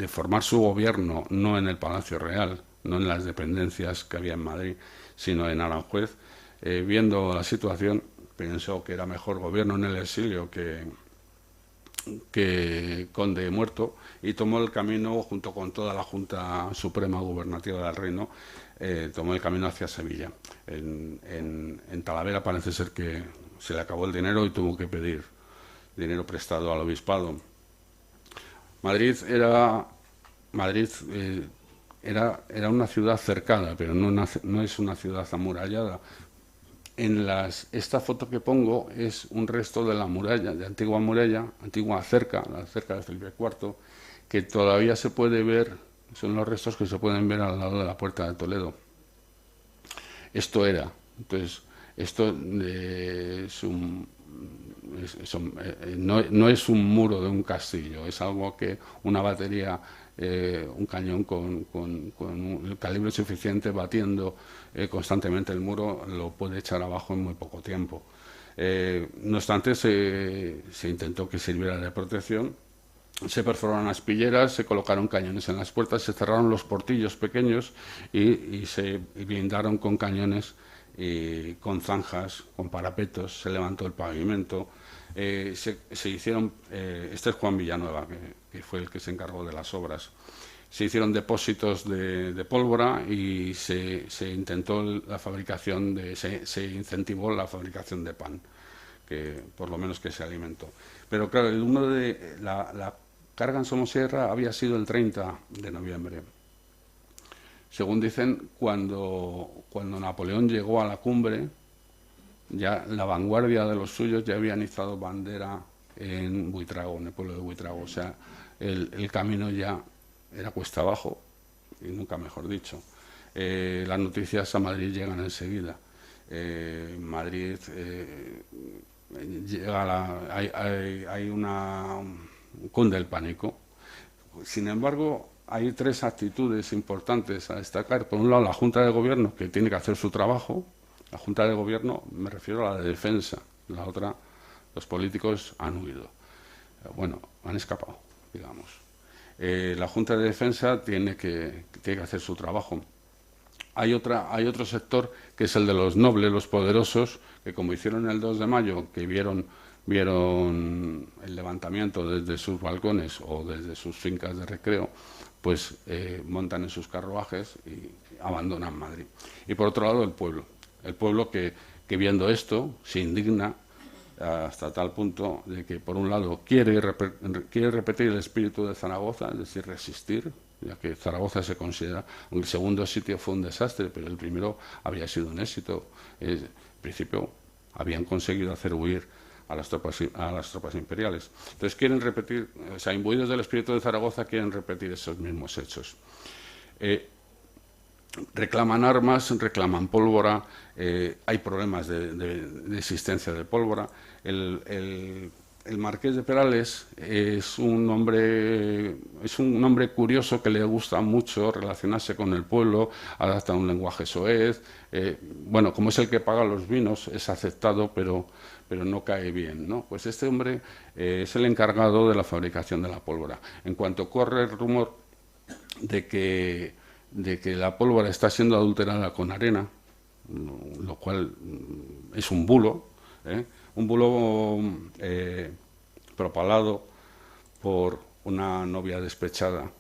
formar su gobierno no en el Palacio Real, no en las dependencias que había en Madrid, sino en Aranjuez, viendo la situación, pensó que era mejor gobierno en el exilio que conde muerto, y tomó el camino, junto con toda la Junta Suprema Gubernativa del Reino, tomó el camino hacia Sevilla. En Talavera parece ser que se le acabó el dinero y tuvo que pedir dinero prestado al obispado. Madrid era una ciudad cercana, pero no es una ciudad amurallada. Esta foto que pongo es un resto de la muralla, de antigua muralla, antigua cerca, la cerca de Felipe IV, que todavía se puede ver, son los restos que se pueden ver al lado de la Puerta de Toledo. Esto era, entonces, esto no es un muro de un castillo, es algo que una batería, un cañón con un calibre suficiente batiendo constantemente el muro lo puede echar abajo en muy poco tiempo. No obstante, se intentó que sirviera de protección. Se perforaron aspilleras, se colocaron cañones en las puertas, se cerraron los portillos pequeños y se blindaron con cañones y con zanjas, con parapetos, se levantó el pavimento. Se hicieron, este es Juan Villanueva, que fue el que se encargó de las obras. Se hicieron depósitos de pólvora y se intentó la fabricación se incentivó la fabricación de pan, que por lo menos que se alimentó. Pero claro, la carga en Somosierra había sido el 30 de noviembre. Según dicen, cuando Napoleón llegó a la cumbre, ya la vanguardia de los suyos ya habían izado bandera en Buitrago, en el pueblo de Buitrago. O sea, el camino ya era cuesta abajo, y nunca mejor dicho. Las noticias a Madrid llegan enseguida. Madrid llega hay cunde el pánico. Sin embargo, hay tres actitudes importantes a destacar. Por un lado, la Junta de Gobierno, que tiene que hacer su trabajo. La Junta de Gobierno, me refiero a la de defensa. La otra, los políticos han huido. Bueno, han escapado, digamos. La Junta de Defensa tiene que hacer su trabajo. Hay otro sector, que es el de los nobles, los poderosos, que como hicieron el 2 de mayo, que vieron el levantamiento desde sus balcones o desde sus fincas de recreo, pues montan en sus carruajes y abandonan Madrid. Y por otro lado, el pueblo que viendo esto se indigna hasta tal punto de que, por un lado, quiere repetir el espíritu de Zaragoza, es decir, resistir, ya que Zaragoza se considera, el segundo sitio fue un desastre, pero el primero había sido un éxito. En principio habían conseguido hacer huir a las tropas imperiales. Entonces quieren repetir, o sea, imbuidos del espíritu de Zaragoza, quieren repetir esos mismos hechos. Reclaman armas, reclaman pólvora, hay problemas de existencia de pólvora. El marqués de Perales es un hombre curioso, que le gusta mucho relacionarse con el pueblo, adapta un lenguaje soez. Bueno, como es el que paga los vinos, es aceptado, pero no cae bien, ¿no? Pues este hombre es el encargado de la fabricación de la pólvora. En cuanto corre el rumor de que la pólvora está siendo adulterada con arena, lo cual es un bulo, propalado por una novia despechada,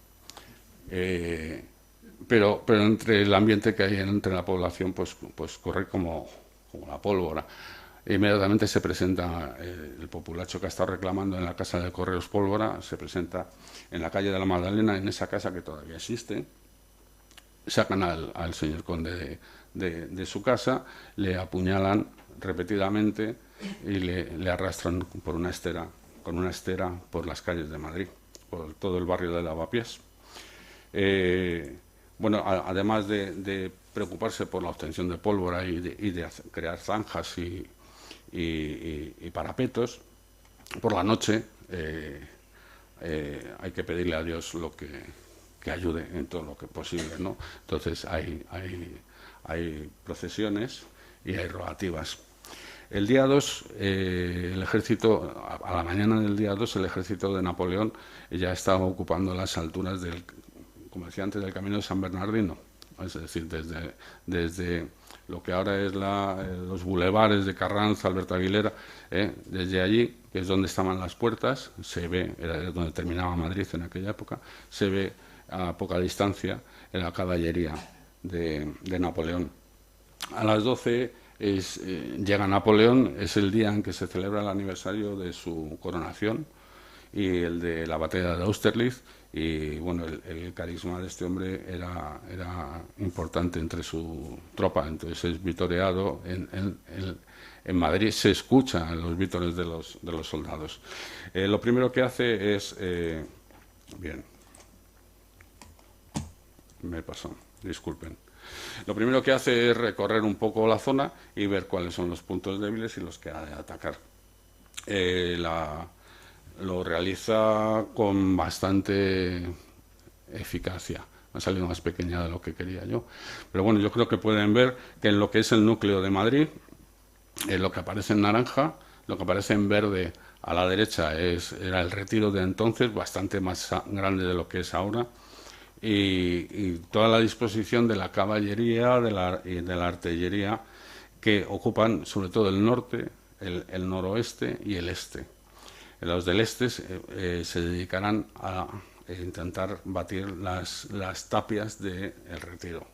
pero entre el ambiente que hay entre la población, pues corre como la pólvora. Inmediatamente se presenta el populacho que ha estado reclamando en la Casa de Correos pólvora, se presenta en la calle de la Magdalena, en esa casa que todavía existe. Sacan al señor conde de su casa, le apuñalan repetidamente y le arrastran con una estera por las calles de Madrid, por todo el barrio de Lavapiés. Bueno, además de preocuparse por la obtención de pólvora y de crear zanjas y parapetos, por la noche hay que pedirle a Dios lo que que ayude en todo lo que posible, ¿no? Entonces hay procesiones y hay rogativas. El día 2, el ejército, a la mañana del día 2, el ejército de Napoleón ya estaba ocupando las alturas del, como decía antes, del camino de San Bernardino, es decir, desde lo que ahora es los bulevares de Carranza, Alberto Aguilera, desde allí, que es donde estaban las puertas, se ve, era donde terminaba Madrid en aquella época, se ve a poca distancia en la caballería de Napoleón. A las 12 llega Napoleón, es el día en que se celebra el aniversario de su coronación y el de la batalla de Austerlitz, y bueno, el carisma de este hombre era importante entre su tropa. Entonces es vitoreado en Madrid, se escuchan los vítores de los soldados. Lo primero que hace es bien, me pasó, disculpen. Lo primero que hace es recorrer un poco la zona y ver cuáles son los puntos débiles y los que ha de atacar. Lo realiza con bastante eficacia. Ha salido más pequeña de lo que quería yo. Pero bueno, yo creo que pueden ver que en lo que es el núcleo de Madrid, lo que aparece en naranja, lo que aparece en verde a la derecha era el Retiro de entonces, bastante más grande de lo que es ahora. Y toda la disposición de la caballería y de la artillería, que ocupan sobre todo el norte, el noroeste y el este. Los del este se dedicarán a intentar batir las tapias del Retiro.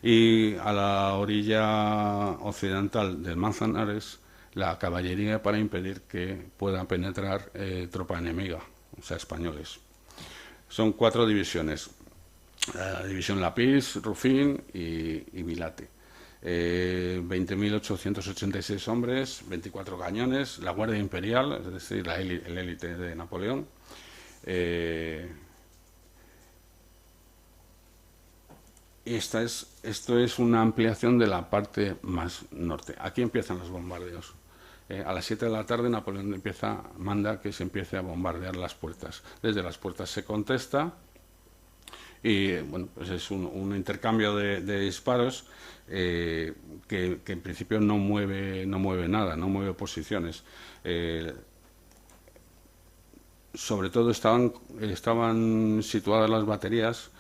Y a la orilla occidental del Manzanares, la caballería, para impedir que pueda penetrar tropa enemiga, o sea, españoles. Son 4 divisiones. La división Lapís, Rufín y Vilate. 20.886 hombres, 24 cañones, la Guardia Imperial, es decir, el élite de Napoleón. Esto es una ampliación de la parte más norte. Aquí empiezan los bombardeos. A las 7 de la tarde Napoleón manda que se empiece a bombardear las puertas. Desde las puertas se contesta. Y bueno, pues es un intercambio de disparos que en principio no mueve nada, no mueve posiciones. Sobre todo estaban situadas las baterías,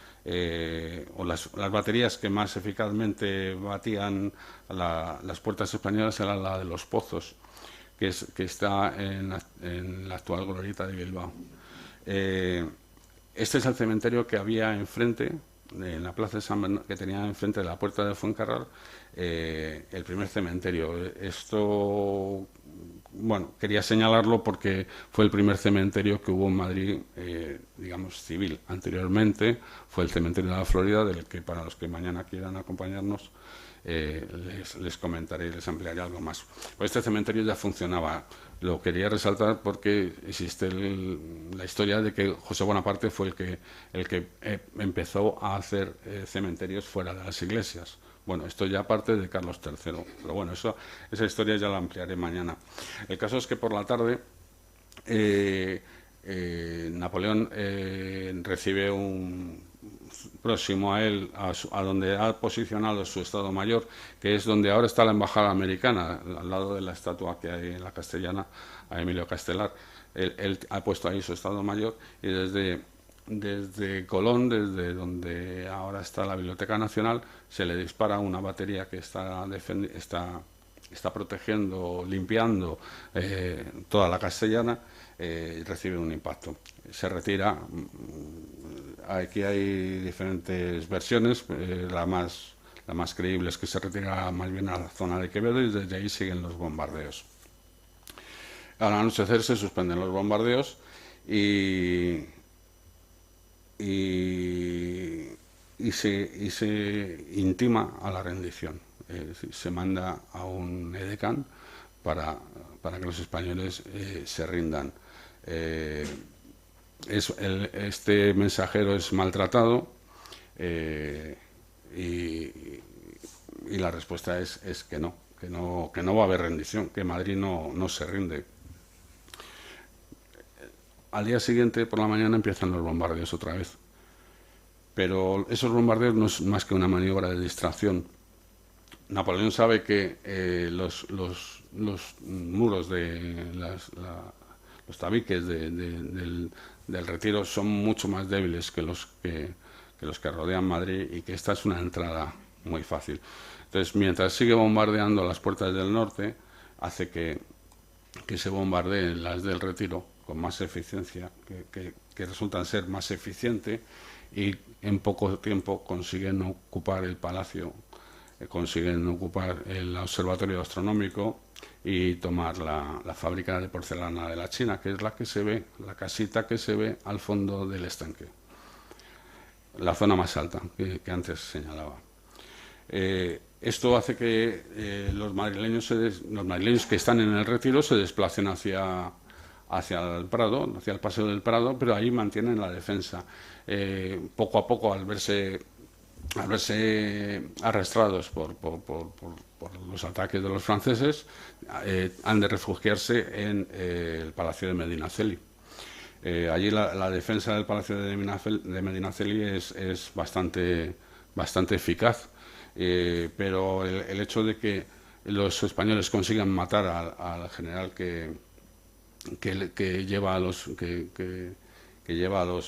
o las baterías que más eficazmente batían las puertas españolas, era la de los Pozos, que está en la actual glorieta de Bilbao. Este es el cementerio que había enfrente, en la plaza de San Bernardo, que tenía enfrente de la puerta de Fuencarral, el primer cementerio. Esto, bueno, quería señalarlo porque fue el primer cementerio que hubo en Madrid, digamos, civil. Anteriormente fue el cementerio de la Florida, del que para los que mañana quieran acompañarnos, les comentaré y les ampliaré algo más. Pues este cementerio ya funcionaba. Lo quería resaltar porque existe la historia de que José Bonaparte fue el que empezó a hacer cementerios fuera de las iglesias. Bueno, esto ya parte de Carlos III, pero bueno, esa historia ya la ampliaré mañana. El caso es que por la tarde Napoleón recibe próximo a él, a donde ha posicionado su Estado Mayor, que es donde ahora está la Embajada Americana, al lado de la estatua que hay en la Castellana, a Emilio Castelar. Él ha puesto ahí su Estado Mayor, y desde Colón, desde donde ahora está la Biblioteca Nacional, se le dispara una batería que está protegiendo, limpiando toda la Castellana, y recibe un impacto. Se retira. Aquí hay diferentes versiones. La más creíble es que se retira más bien a la zona de Quevedo, y desde ahí siguen los bombardeos. Al anochecer se suspenden los bombardeos y se intima a la rendición. Se manda a un edecán para que los españoles se rindan. Este mensajero es maltratado, y la respuesta es que no va a haber rendición, que Madrid no se rinde. Al día siguiente, por la mañana, empiezan los bombardeos otra vez. Pero esos bombardeos no es más que una maniobra de distracción. Napoleón sabe que los muros de los tabiques del Retiro son mucho más débiles que los que rodean Madrid, y que esta es una entrada muy fácil. Entonces, mientras sigue bombardeando las puertas del norte, hace que se bombardeen las del Retiro con más eficiencia, que resultan ser más eficientes, y en poco tiempo consiguen ocupar el palacio, consiguen ocupar el observatorio astronómico y tomar la fábrica de porcelana de la China, que es la que se ve, la casita que se ve al fondo del estanque, la zona más alta que antes señalaba. Esto hace que los madrileños que están en el Retiro se desplacen hacia el Prado, hacia el Paseo del Prado, pero ahí mantienen la defensa. Poco a poco, al verse arrastrados por los ataques de los franceses, han de refugiarse en el Palacio de Medinaceli. Allí la defensa del Palacio de Medinaceli es bastante eficaz, pero el hecho de que los españoles consigan matar al general que lleva a los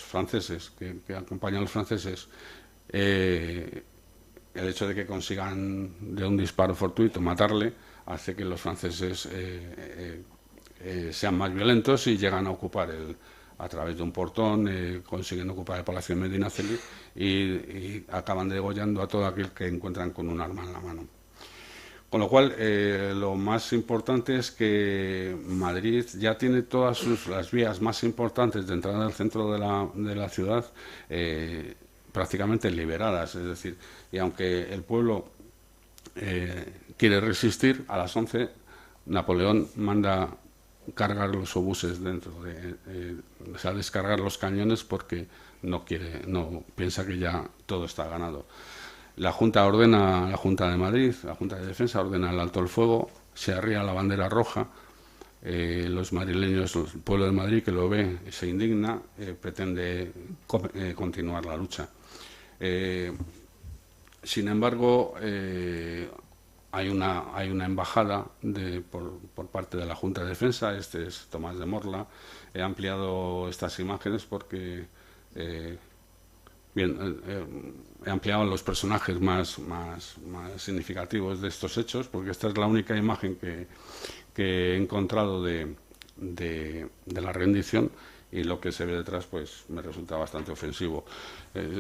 franceses, que acompaña a los franceses, el hecho de que consigan de un disparo fortuito matarle, hace que los franceses sean más violentos y llegan a ocupar a través de un portón, consiguen ocupar el Palacio de Medinaceli y acaban degollando a todo aquel que encuentran con un arma en la mano. Con lo cual, lo más importante es que Madrid ya tiene todas las vías más importantes de entrada al centro de la ciudad prácticamente liberadas. Es decir, y aunque el pueblo quiere resistir, a las 11 Napoleón manda cargar los obuses dentro o sea, descargar los cañones, porque no piensa que ya todo está ganado. La Junta de Madrid, la Junta de Defensa, ordena el alto el fuego, se arría la bandera roja. Los madrileños, el pueblo de Madrid, que lo ve, se indigna, pretende continuar la lucha. Sin embargo, hay una embajada por parte de la Junta de Defensa. Este es Tomás de Morla. He ampliado estas imágenes porque he ampliado los personajes más significativos de estos hechos, porque esta es la única imagen que he encontrado de la rendición, y lo que se ve detrás pues me resulta bastante ofensivo.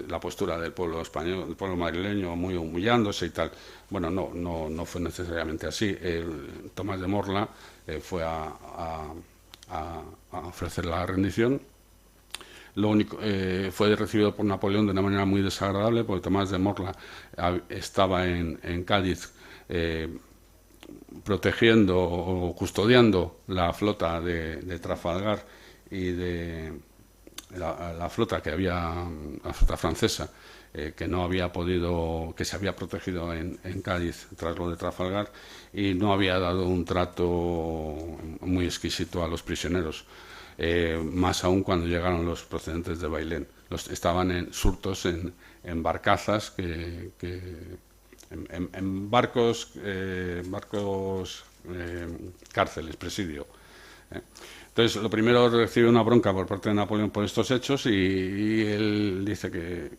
La postura del pueblo español, del pueblo madrileño, muy humillándose y tal. Bueno, no fue necesariamente así. Tomás de Morla fue a ofrecer la rendición. Lo único, fue recibido por Napoleón de una manera muy desagradable, porque Tomás de Morla estaba en Cádiz protegiendo o custodiando la flota de Trafalgar y de la flota la flota francesa, que no había podido, que se había protegido en Cádiz tras lo de Trafalgar, y no había dado un trato muy exquisito a los prisioneros. Más aún cuando llegaron los procedentes de Bailén. Estaban en surtos en barcazas, en barcos cárceles, presidio. Entonces, lo primero, recibe una bronca por parte de Napoleón por estos hechos, y él dice que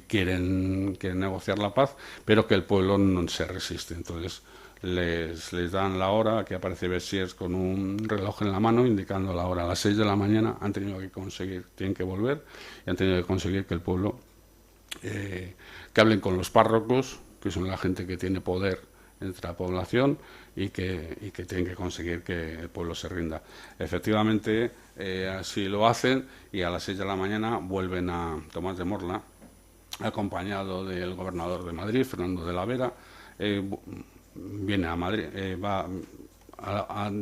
quieren negociar la paz, pero que el pueblo no se resiste. Entonces, les dan la hora, que aparece Bessières con un reloj en la mano indicando la hora, a las 6 de la mañana. Tienen que volver, y han tenido que conseguir que el pueblo, que hablen con los párrocos, que son la gente que tiene poder entre la población, y que tienen que conseguir que el pueblo se rinda. Efectivamente, así lo hacen, y a las 6 de la mañana vuelven a Tomás de Morla, acompañado del gobernador de Madrid, Fernando de la Vera. Viene a Madrid,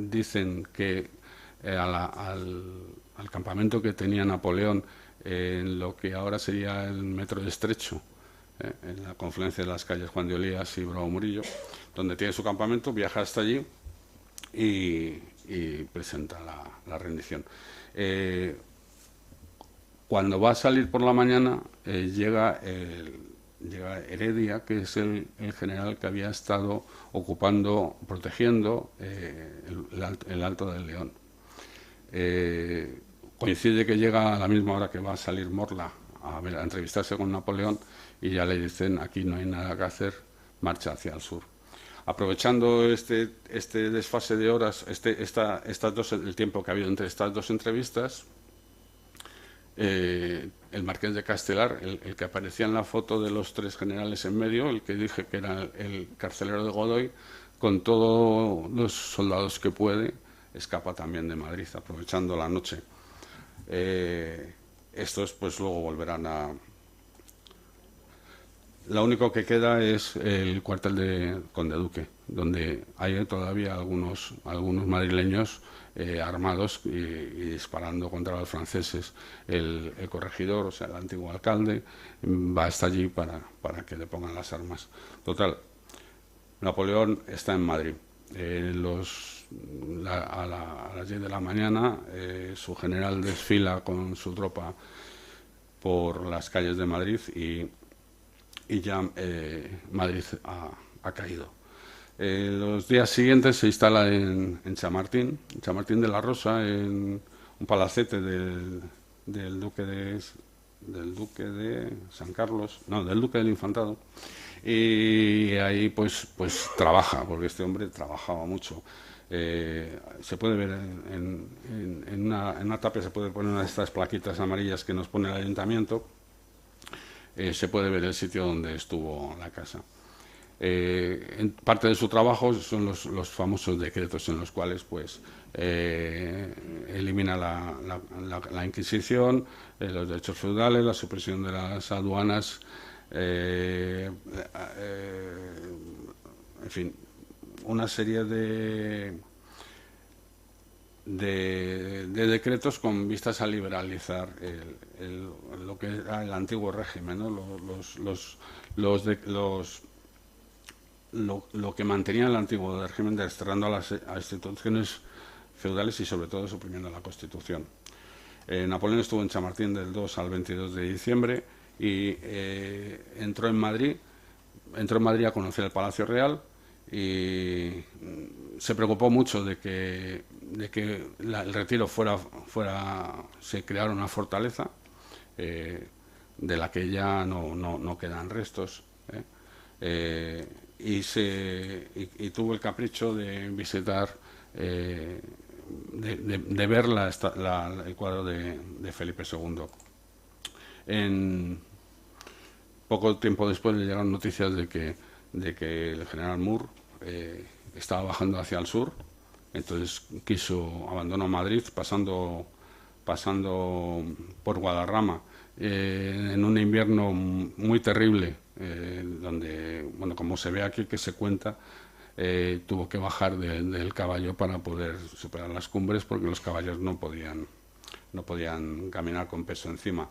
dicen que al campamento que tenía Napoleón en lo que ahora sería el metro de Estrecho, en la confluencia de las calles Juan de Olías y Bravo Murillo, donde tiene su campamento, viaja hasta allí y presenta la rendición. Cuando va a salir por la mañana, llega Heredia, que es el general que había estado protegiendo el Alto del León. Coincide que llega a la misma hora que va a salir Morla a entrevistarse con Napoleón, y ya le dicen: aquí no hay nada que hacer, marcha hacia el sur. Aprovechando este desfase de horas, el tiempo que ha habido entre estas dos entrevistas, el marqués de Castelar, el que aparecía en la foto de los tres generales en medio, el que dije que era el carcelero de Godoy, con todos los soldados que puede, escapa también de Madrid, aprovechando la noche. Estos pues luego volverán a... Lo único que queda es el cuartel de Conde Duque, donde hay todavía algunos madrileños armados y disparando contra los franceses. El corregidor, o sea, el antiguo alcalde, va hasta allí para que le pongan las armas. Total, Napoleón está en Madrid. A las 10 de la mañana, su general desfila con su tropa por las calles de Madrid y ya Madrid ha caído. Los días siguientes se instala en Chamartín de la Rosa, en un palacete del duque de San Carlos, no, del duque del Infantado, y ahí pues trabaja, porque este hombre trabajaba mucho. Se puede ver en una tapia, se puede poner una de estas plaquitas amarillas que nos pone el ayuntamiento. Se puede ver el sitio donde estuvo la casa. En parte de su trabajo son los famosos decretos en los cuales pues elimina la Inquisición, los derechos feudales, la supresión de las aduanas, en fin, una serie de decretos con vistas a liberalizar lo que era el antiguo régimen, ¿no? Lo que mantenía el antiguo régimen, desterrando a las instituciones feudales y sobre todo suprimiendo la Constitución. Napoleón estuvo en Chamartín del 2 al 22 de diciembre y entró en Madrid a conocer el Palacio Real, y se preocupó mucho de que el retiro se creara una fortaleza de la que ya no quedan restos, y tuvo el capricho de visitar, de ver el cuadro de Felipe II. Poco tiempo después le llegaron noticias de que el general Moore estaba bajando hacia el sur, entonces abandonó Madrid pasando por Guadarrama en un invierno muy terrible, donde, bueno, como se ve aquí que se cuenta, tuvo que bajar del caballo para poder superar las cumbres, porque los caballos no podían caminar con peso encima.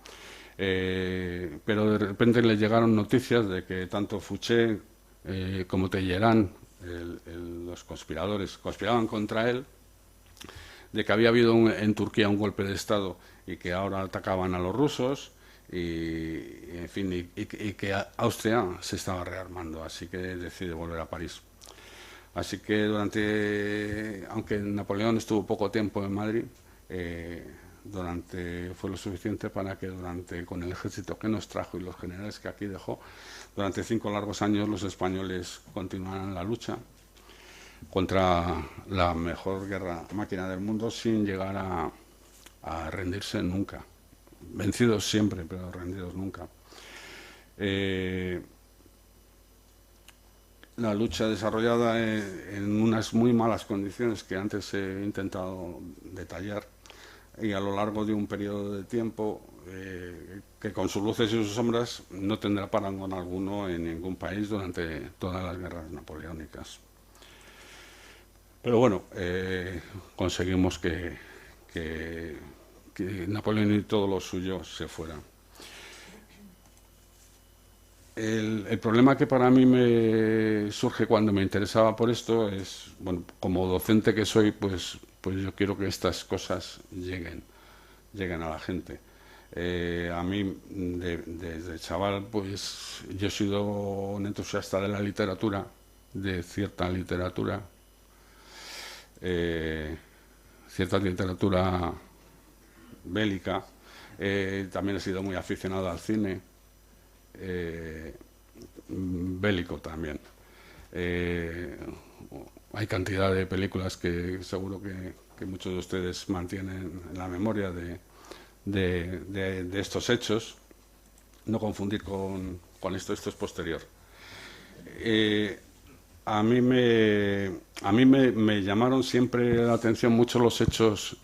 Pero de repente le llegaron noticias de que tanto Fouché como Talleyrand, los conspiradores, conspiraban contra él, de que había habido en Turquía un golpe de Estado y que ahora atacaban a los rusos, en fin, y que Austria se estaba rearmando, así que decide volver a París. Así que aunque Napoleón estuvo poco tiempo en Madrid, fue lo suficiente para que con el ejército que nos trajo y los generales que aquí dejó, durante 5 largos años los españoles continuaran la lucha contra la mejor máquina del mundo, sin llegar a rendirse nunca. Vencidos siempre, pero rendidos nunca. La lucha desarrollada en unas muy malas condiciones que antes he intentado detallar, y a lo largo de un periodo de tiempo que con sus luces y sus sombras no tendrá parangón alguno en ningún país durante todas las guerras napoleónicas. Pero bueno, conseguimos que Napoleón y todo lo suyo se fueran. El problema que para mí me surge cuando me interesaba por esto es, bueno, como docente que soy, pues yo quiero que estas cosas lleguen a la gente. A mí, desde chaval, pues yo he sido un entusiasta de la literatura, de cierta literatura bélica. También he sido muy aficionado al cine, bélico también. Hay cantidad de películas que seguro que muchos de ustedes mantienen en la memoria de estos hechos. No confundir con esto es posterior. A mí me llamaron siempre la atención mucho los hechos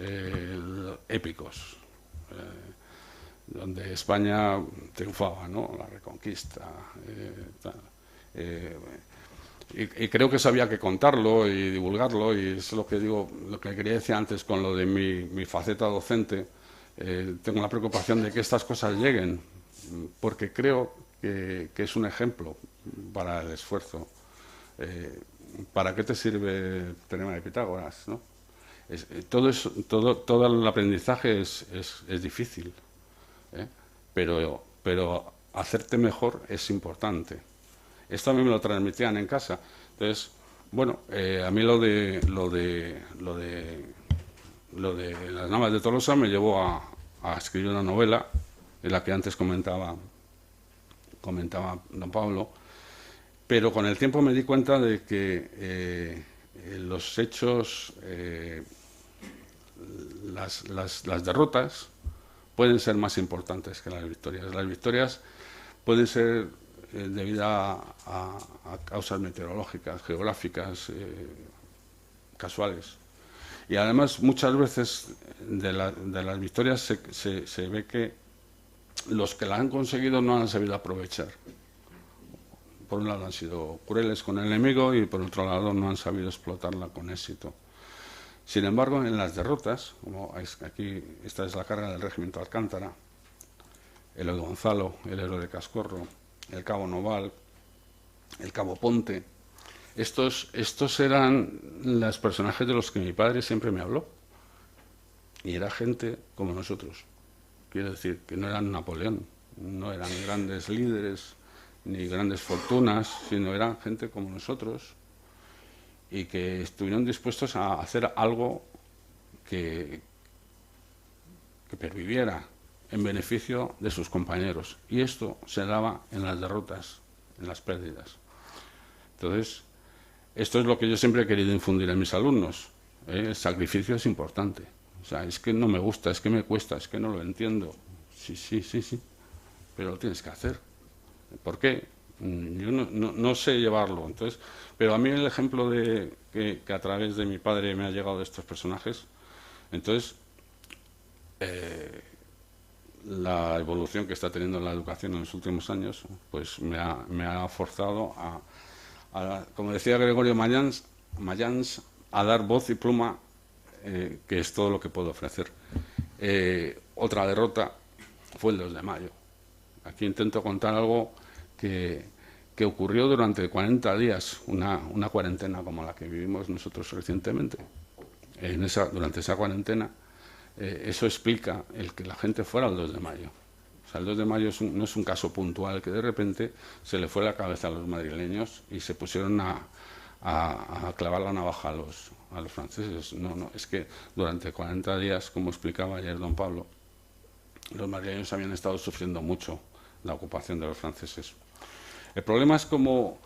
épicos, donde España triunfaba, ¿no? La Reconquista, y creo que eso había que contarlo y divulgarlo, y es lo que digo, lo que quería decir antes con lo de mi faceta docente. Tengo la preocupación de que estas cosas lleguen, porque creo que es un ejemplo para el esfuerzo. ¿Para qué te sirve el teorema de Pitágoras, ¿no? Todo el aprendizaje es difícil, pero hacerte mejor es importante. Esto a mí me lo transmitían en casa. Entonces, bueno, a mí lo de las Navas de Tolosa me llevó a escribir una novela, de la que antes comentaba don Pablo, pero con el tiempo me di cuenta de que los hechos, las derrotas pueden ser más importantes que las victorias. Las victorias pueden ser debido a causas meteorológicas, geográficas, casuales. Y además muchas veces de las victorias se ve que los que la han conseguido no han sabido aprovechar. Por un lado han sido crueles con el enemigo y por otro lado no han sabido explotarla con éxito. Sin embargo, en las derrotas, como aquí, esta es la carga del regimiento Alcántara, el héroe Gonzalo, el héroe de Cascorro, el cabo Noval, el cabo Ponte. Estos eran los personajes de los que mi padre siempre me habló. Y era gente como nosotros. Quiero decir, que no eran Napoleón, no eran grandes líderes ni grandes fortunas, sino eran gente como nosotros y que estuvieron dispuestos a hacer algo que perviviera en beneficio de sus compañeros. Y esto se daba en las derrotas, en las pérdidas. Entonces, esto es lo que yo siempre he querido infundir en mis alumnos. El sacrificio es importante. O sea, es que no me gusta, es que me cuesta, es que no lo entiendo. Sí, pero lo tienes que hacer. ¿Por qué? Yo no sé llevarlo. Entonces, pero a mí el ejemplo de que a través de mi padre me ha llegado de estos personajes, entonces la evolución que está teniendo la educación en los últimos años, pues me ha forzado a, como decía Gregorio Mayans, a dar voz y pluma, que es todo lo que puedo ofrecer. Otra derrota fue el 2 de mayo. Aquí intento contar algo que ocurrió durante 40 días, una cuarentena como la que vivimos nosotros recientemente. Durante esa cuarentena, eso explica el que la gente fuera al 2 de mayo. O sea, el 2 de mayo no es un caso puntual que de repente se le fue la cabeza a los madrileños y se pusieron a clavar la navaja a los franceses. No, es que durante 40 días, como explicaba ayer don Pablo, los madrileños habían estado sufriendo mucho la ocupación de los franceses. El problema es cómo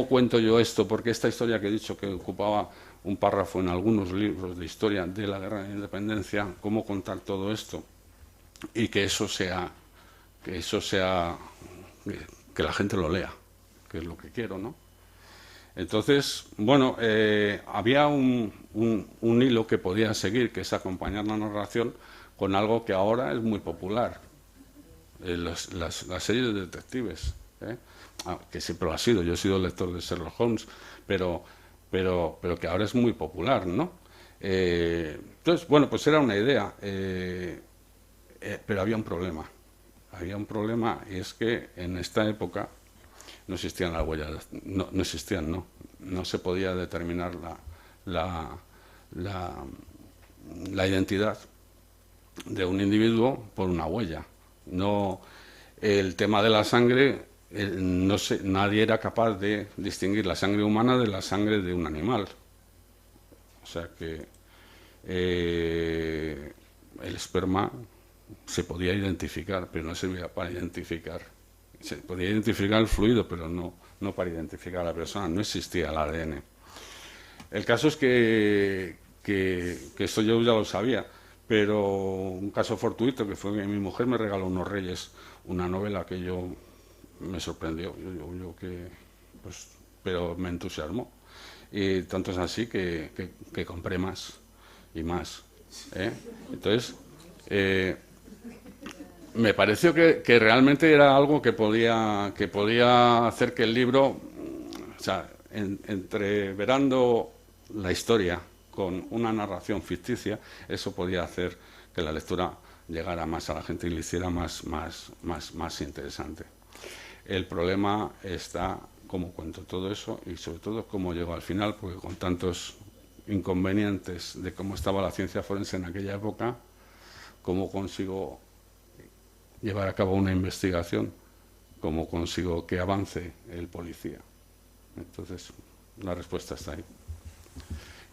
cuento yo esto, porque esta historia que he dicho que ocupaba un párrafo en algunos libros de historia de la Guerra de la Independencia, cómo contar todo esto y que la gente lo lea, que es lo que quiero, ¿no? Entonces, bueno, había un hilo que podía seguir, que es acompañar la narración con algo que ahora es muy popular, las series de detectives, que siempre lo ha sido. Yo he sido lector de Sherlock Holmes, pero que ahora es muy popular, ¿no? Entonces, bueno, pues era una idea, pero había un problema. Había un problema, y es que en esta época no existían las huellas, no se podía determinar la identidad de un individuo por una huella. No, el tema de la sangre, no sé, nadie era capaz de distinguir la sangre humana de la sangre de un animal. O sea que el esperma se podía identificar, pero no servía para identificar. Se podía identificar el fluido, pero no para identificar a la persona. No existía el ADN. El caso es que esto yo ya lo sabía, pero un caso fortuito que fue que mi mujer me regaló unos Reyes una novela que yo me sorprendió, pues, pero me entusiasmó. Y tanto es así que compré más y más. Entonces, me pareció que realmente era algo que podía hacer que el libro, o sea, entreverando la historia con una narración ficticia, eso podía hacer que la lectura llegara más a la gente y le hiciera más interesante. El problema está cómo cuento todo eso y sobre todo cómo llego al final, porque con tantos inconvenientes de cómo estaba la ciencia forense en aquella época, cómo consigo llevar a cabo una investigación, cómo consigo que avance el policía. Entonces, la respuesta está ahí.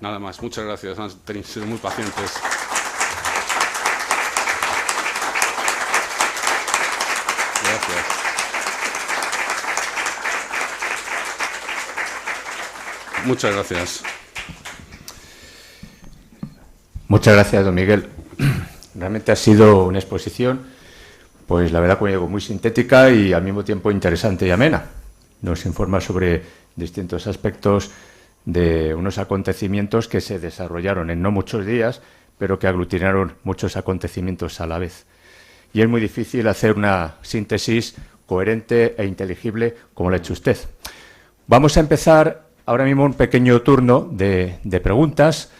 Nada más, muchas gracias, han sido muy pacientes. Gracias. Muchas gracias. Muchas gracias, don Miguel. Realmente ha sido una exposición, pues la verdad, como digo, muy sintética y al mismo tiempo interesante y amena. Nos informa sobre distintos aspectos de unos acontecimientos que se desarrollaron en no muchos días, pero que aglutinaron muchos acontecimientos a la vez. Y es muy difícil hacer una síntesis coherente e inteligible como lo ha hecho usted. Vamos a empezar ahora mismo un pequeño turno de preguntas.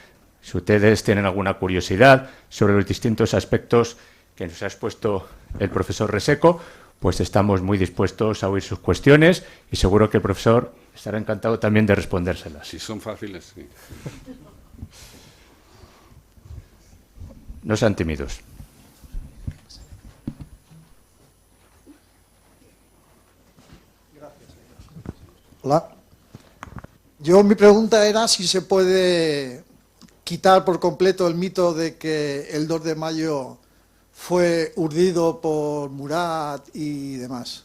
Si ustedes tienen alguna curiosidad sobre los distintos aspectos que nos ha expuesto el profesor Reseco, pues estamos muy dispuestos a oír sus cuestiones y seguro que el profesor estará encantado también de respondérselas. Si son fáciles, sí. No sean tímidos. Hola. Mi pregunta era si se puede quitar por completo el mito de que el 2 de mayo fue urdido por Murat y demás.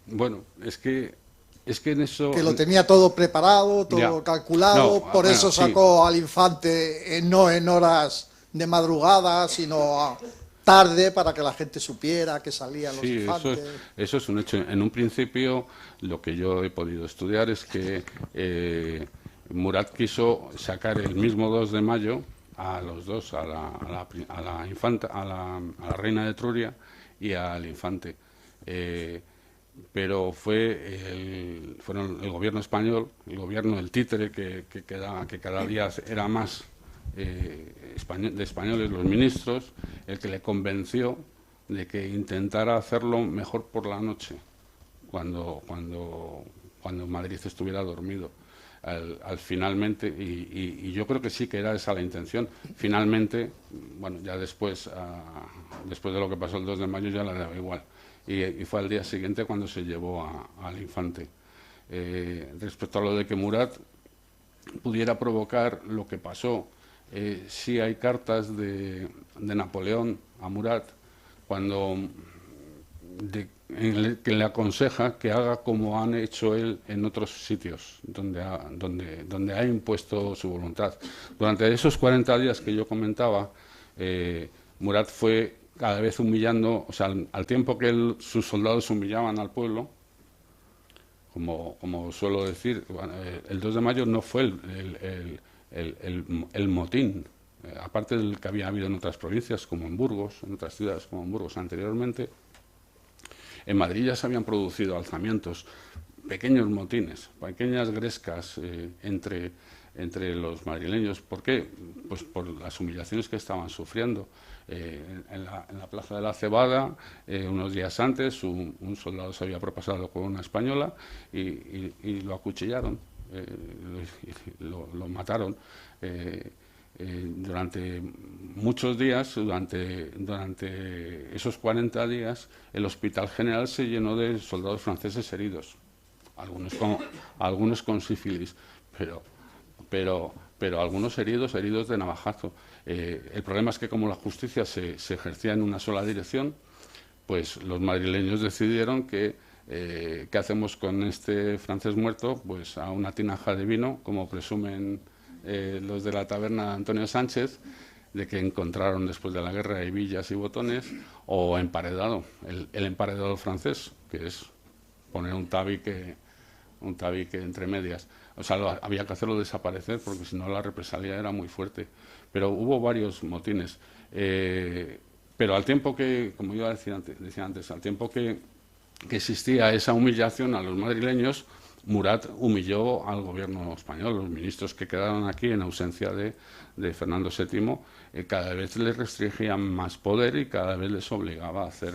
Bueno, es que en eso... Que lo tenía todo preparado, todo calculado, por eso sacó al infante no en horas de madrugada, sino tarde, para que la gente supiera que salían los infantes. Eso es un hecho. En un principio, lo que yo he podido estudiar es que Murat quiso sacar el mismo 2 de mayo a los dos, a la infanta, a la reina de Etruria y al infante. Pero fueron el gobierno español, el gobierno del títere, que cada día era más de españoles, los ministros, el que le convenció de que intentara hacerlo mejor por la noche, cuando Madrid estuviera dormido. Finalmente, y yo creo que sí que era esa la intención. Finalmente, bueno, ya después de lo que pasó el 2 de mayo ya le daba igual. Y fue al día siguiente cuando se llevó al infante. Respecto a lo de que Murat pudiera provocar lo que pasó, sí hay cartas de Napoleón a Murat que le aconseja que haga como han hecho él en otros sitios donde ha impuesto su voluntad. Durante esos 40 días que yo comentaba, Murat fue cada vez humillando, o sea, al tiempo que sus soldados humillaban al pueblo, como suelo decir, el 2 de mayo no fue el motín, aparte del que había habido en otras provincias, como en Burgos, en otras ciudades como en Burgos anteriormente. En Madrid ya se habían producido alzamientos, pequeños motines, pequeñas grescas entre los madrileños. ¿Por qué? Pues por las humillaciones que estaban sufriendo. En la plaza de la Cebada, unos días antes, un soldado se había propasado con una española y lo acuchillaron, lo mataron. Durante muchos días, durante esos 40 días, el Hospital General se llenó de soldados franceses heridos, algunos con sífilis, pero algunos heridos de navajazo. El problema es que como la justicia se ejercía en una sola dirección, pues los madrileños decidieron que ¿qué hacemos con este francés muerto? Pues a una tinaja de vino, como presumen los de la taberna Antonio Sánchez, de que encontraron después de la guerra hebillas y botones, o emparedado, el emparedado francés, que es poner un tabique entre medias. O sea, había que hacerlo desaparecer porque si no la represalia era muy fuerte. Pero hubo varios motines. Pero al tiempo que, como yo decía antes, al tiempo que existía esa humillación a los madrileños, Murat humilló al gobierno español. Los ministros que quedaron aquí en ausencia de Fernando VII cada vez les restringían más poder y cada vez les obligaba a hacer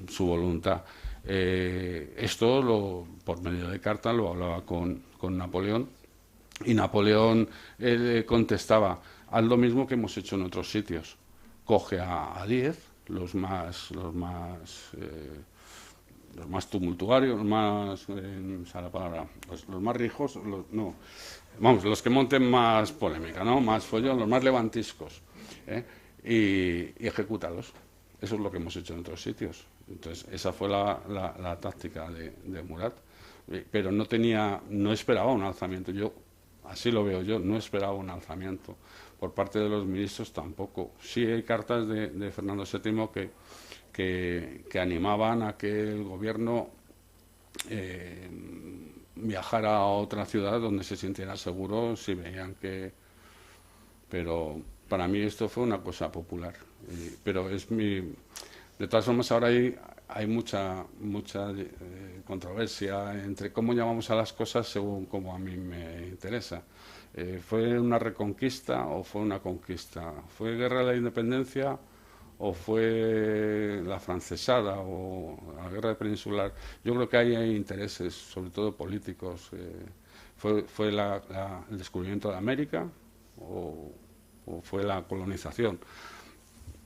su voluntad. Esto por medio de carta lo hablaba con Napoleón, y Napoleón contestaba: haz lo mismo que hemos hecho en otros sitios, coge a 10, los más tumultuarios, los más los más rijos, los que monten más polémica, ¿no? Más follón, los más levantiscos, y ejecútalos. Eso es lo que hemos hecho en otros sitios. Entonces, esa fue la táctica de Murat. Pero no esperaba un alzamiento. Así lo veo yo, no esperaba un alzamiento. Por parte de los ministros tampoco. Sí hay cartas de Fernando VII que animaban a que el gobierno viajara a otra ciudad donde se sintiera seguro si veían que... Pero para mí esto fue una cosa popular. Pero de todas formas, ahora hay mucha controversia entre cómo llamamos a las cosas según como a mí me interesa. ¿Fue una reconquista o fue una conquista? ¿Fue guerra de la independencia o fue la francesada o la guerra peninsular? Yo creo que ahí hay intereses, sobre todo políticos. ¿Fue el descubrimiento de América o fue la colonización?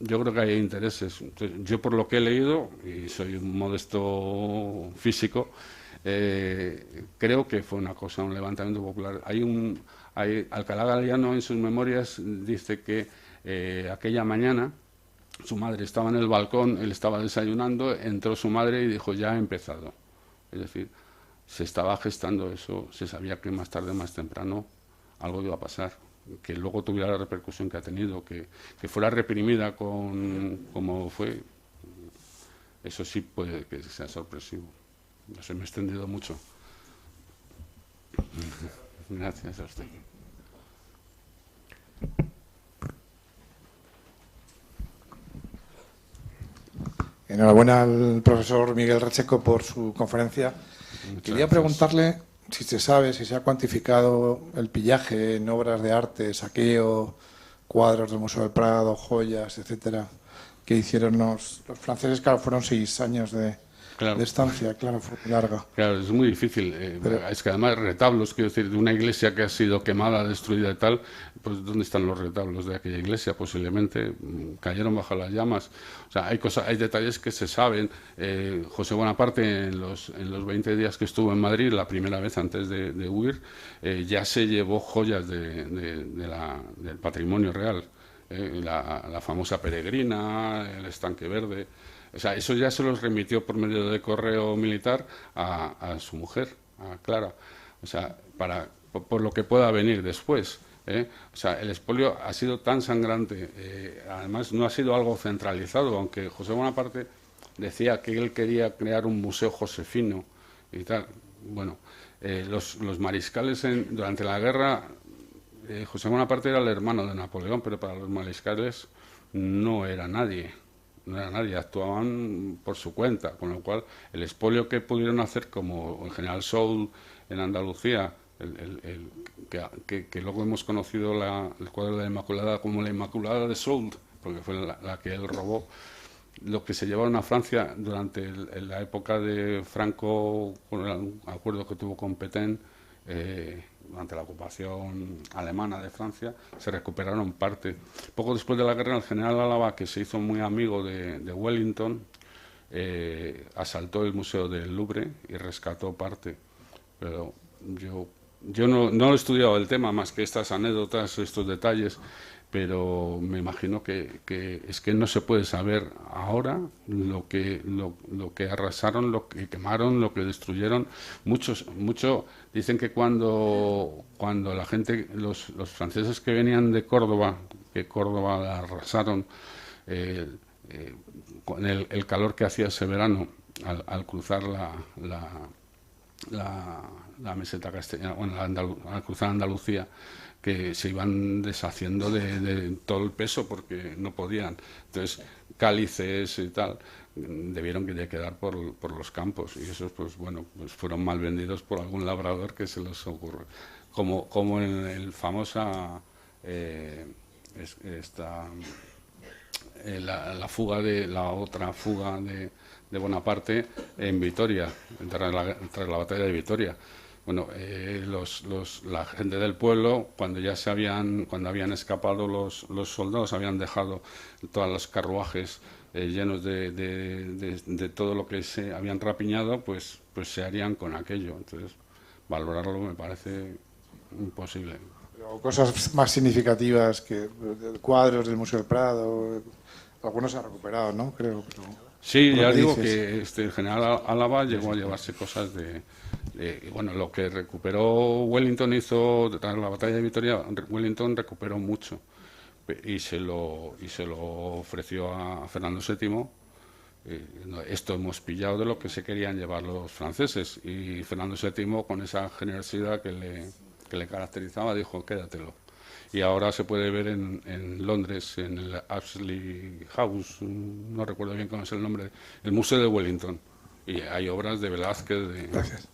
Yo creo que hay intereses. Yo, por lo que he leído, y soy un modesto físico, creo que fue una cosa, un levantamiento popular. Alcalá Galiano en sus memorias dice que aquella mañana su madre estaba en el balcón, él estaba desayunando, entró su madre y dijo: ya ha empezado. Es decir, se estaba gestando eso, se sabía que más tarde, más temprano, algo iba a pasar. Que luego tuviera la repercusión que ha tenido, que fuera reprimida como fue, eso sí puede que sea sorpresivo. No sé, me he extendido mucho. Gracias a usted. Enhorabuena al profesor Miguel Recheco por su conferencia. Quería preguntarle si se sabe, si se ha cuantificado el pillaje en obras de arte, saqueo, cuadros del Museo del Prado, joyas, etcétera, que hicieron los franceses. Claro, fueron 6 años de estancia, claro, fue larga. Claro, es muy difícil. Es que además retablos, quiero decir, de una iglesia que ha sido quemada, destruida y tal, pues ¿dónde están los retablos de aquella iglesia? Posiblemente cayeron bajo las llamas. O sea, hay detalles que se saben. José Bonaparte, en los 20 días que estuvo en Madrid, la primera vez antes de huir, ya se llevó joyas del patrimonio real. La famosa peregrina, el estanque verde. O sea, eso ya se los remitió por medio de correo militar a su mujer, a Clara. O sea, por lo que pueda venir después. O sea, el expolio ha sido tan sangrante. Además, no ha sido algo centralizado, aunque José Bonaparte decía que él quería crear un museo josefino y tal. Bueno, los mariscales durante la guerra, José Bonaparte era el hermano de Napoleón, pero para los mariscales no era nadie. No era nadie, actuaban por su cuenta, con lo cual el expolio que pudieron hacer, como el general Soult en Andalucía, que luego hemos conocido el cuadro de la Inmaculada como la Inmaculada de Soult, porque fue la que él robó, lo que se llevaron a Francia durante la época de Franco, con el acuerdo que tuvo con Pétain, durante la ocupación alemana de Francia, se recuperaron parte. Poco después de la guerra, el general Álava, que se hizo muy amigo de Wellington, asaltó el Museo del Louvre y rescató parte. Pero yo no he estudiado el tema más que estas anécdotas, estos detalles, pero me imagino que es que no se puede saber ahora lo que arrasaron, lo que quemaron, lo que destruyeron. Mucho dicen que cuando la gente, los franceses que venían de Córdoba, que Córdoba la arrasaron, con el calor que hacía ese verano al cruzar la meseta castellana, bueno, al cruzar Andalucía, que se iban deshaciendo de todo el peso porque no podían. Entonces, cálices y tal debieron de quedar por los campos, y esos, pues bueno, pues fueron mal vendidos por algún labrador que se les ocurre. Como en el famosa la fuga de la otra fuga de Bonaparte en Vitoria, tras la batalla de Vitoria. Bueno, la gente del pueblo, cuando habían escapado los soldados, habían dejado todos los carruajes llenos de todo lo que se habían rapiñado, pues se harían con aquello. Entonces, valorarlo me parece imposible. Pero cosas más significativas que cuadros del Museo del Prado, algunos se han recuperado, ¿no? Creo. Sí, ya digo que el general Álava llegó a llevarse cosas bueno, lo que recuperó Wellington tras la batalla de Vitoria. Wellington recuperó mucho y se lo ofreció a Fernando VII. Esto hemos pillado de lo que se querían llevar los franceses, y Fernando VII, con esa generosidad que le caracterizaba, dijo: quédatelo. Y ahora se puede ver en Londres, en el Ashley House, no recuerdo bien cómo es el nombre, el Museo de Wellington. Y hay obras de Velázquez. Gracias.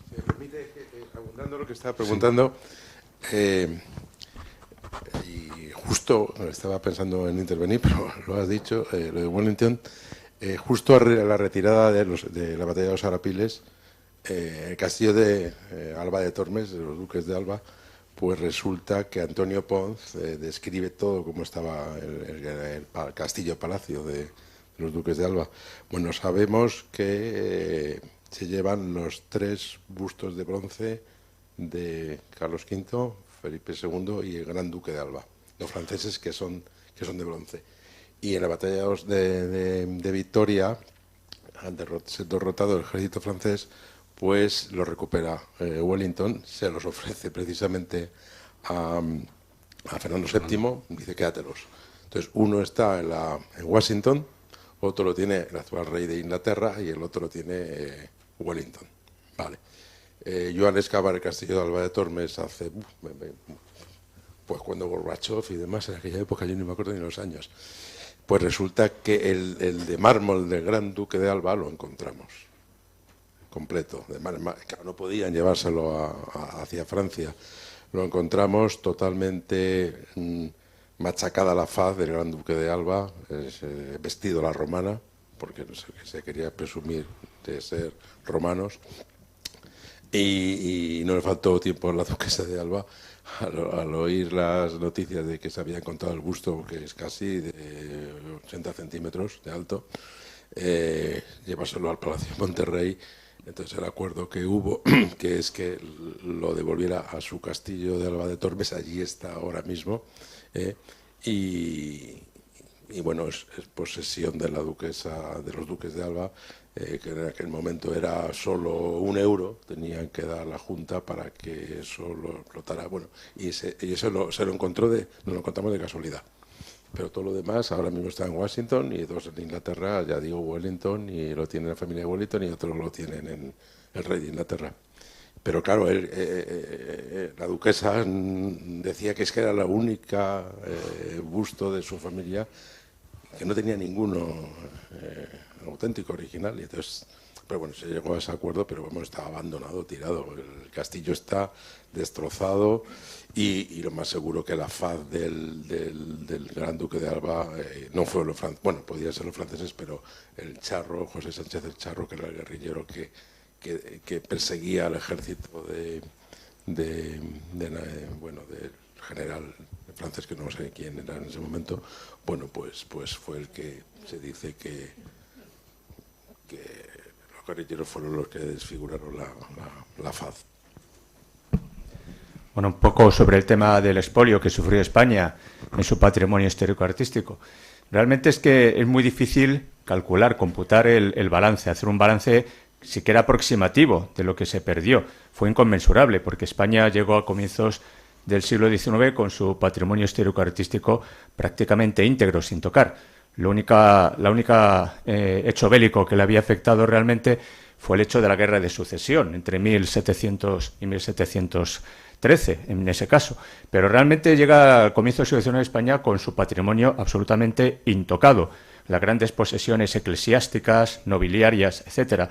Si me permite, abundando lo que estaba preguntando, y justo estaba pensando en intervenir, pero lo has dicho, lo de Wellington, justo a la retirada de la batalla de los Arapiles, el castillo de Alba de Tormes, de los duques de Alba, pues resulta que Antonio Pons describe todo cómo estaba el castillo-palacio de los duques de Alba. Bueno, sabemos que se llevan los 3 bustos de bronce de Carlos V, Felipe II y el Gran Duque de Alba, los franceses que son de bronce. Y en la batalla de Vitoria, al ser derrotado el ejército francés, pues lo recupera Wellington, se los ofrece precisamente a Fernando VII, dice: quédatelos. Entonces, uno está en Washington, otro lo tiene el actual rey de Inglaterra y el otro lo tiene Wellington. Vale. Yo al excavar el castillo de Alba de Tormes hace, pues cuando Gorbachev y demás, en aquella época, yo no me acuerdo ni los años, pues resulta que el de mármol del Gran Duque de Alba lo encontramos completo. Claro, no podían llevárselo hacia Francia. Lo encontramos totalmente machacada la faz del Gran Duque de Alba, vestido a la romana, porque se quería presumir de ser romanos, y no le faltó tiempo a la duquesa de Alba al oír las noticias de que se había encontrado el busto, que es casi de 80 centímetros de alto, llevárselo al Palacio de Monterrey. Entonces el acuerdo que hubo, que es que lo devolviera a su castillo de Alba de Tormes, allí está ahora mismo, y bueno, es posesión de la duquesa, de los duques de Alba, que en aquel momento era solo €1, tenían que dar a la Junta para que eso lo explotara. Bueno, y eso se lo encontramos de casualidad. Pero todo lo demás ahora mismo está en Washington, y 2 en Inglaterra, ya digo, Wellington, y lo tiene la familia de Wellington, y otros lo tienen en el rey de Inglaterra. Pero claro, la duquesa decía que era la única busto de su familia que no tenía ninguno auténtico, original, y entonces, pero bueno, se llegó a ese acuerdo, pero bueno, está abandonado, tirado, el castillo está destrozado, y lo más seguro que la faz del Gran Duque de Alba no fue los franceses, bueno, podían ser los franceses, pero el Charro, José Sánchez el Charro, que era el guerrillero que perseguía al ejército bueno, del general francés, que no sé quién era en ese momento, bueno, pues fue el que se dice que los guerrilleros fueron los que desfiguraron la faz. Bueno, un poco sobre el tema del expolio que sufrió España en su patrimonio histórico-artístico. Realmente es que es muy difícil calcular, computar el balance, hacer un balance siquiera aproximativo de lo que se perdió. Fue inconmensurable, porque España llegó a comienzos del siglo XIX con su patrimonio histórico-artístico prácticamente íntegro, sin tocar. La única hecho bélico que le había afectado realmente fue el hecho de la Guerra de Sucesión, entre 1700 y 1713, en ese caso. Pero realmente llega al comienzo del siglo XIX de España con su patrimonio absolutamente intocado. Las grandes posesiones eclesiásticas, nobiliarias, etcétera.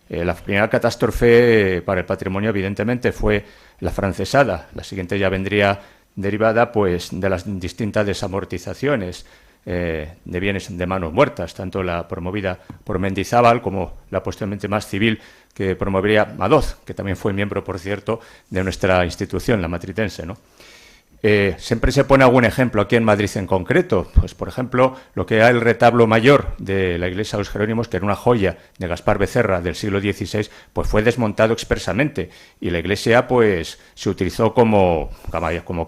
La primera catástrofe para el patrimonio, evidentemente, fue la francesada. La siguiente ya vendría derivada pues, de las distintas desamortizaciones de bienes de manos muertas, tanto la promovida por Mendizábal como la posteriormente más civil que promovería Madoz, que también fue miembro, por cierto, de nuestra institución, la matritense, ¿no? Siempre se pone algún ejemplo aquí en Madrid en concreto. Pues, por ejemplo, lo que era el retablo mayor de la iglesia de los Jerónimos, que era una joya de Gaspar Becerra del siglo XVI, pues fue desmontado expresamente y la iglesia pues se utilizó como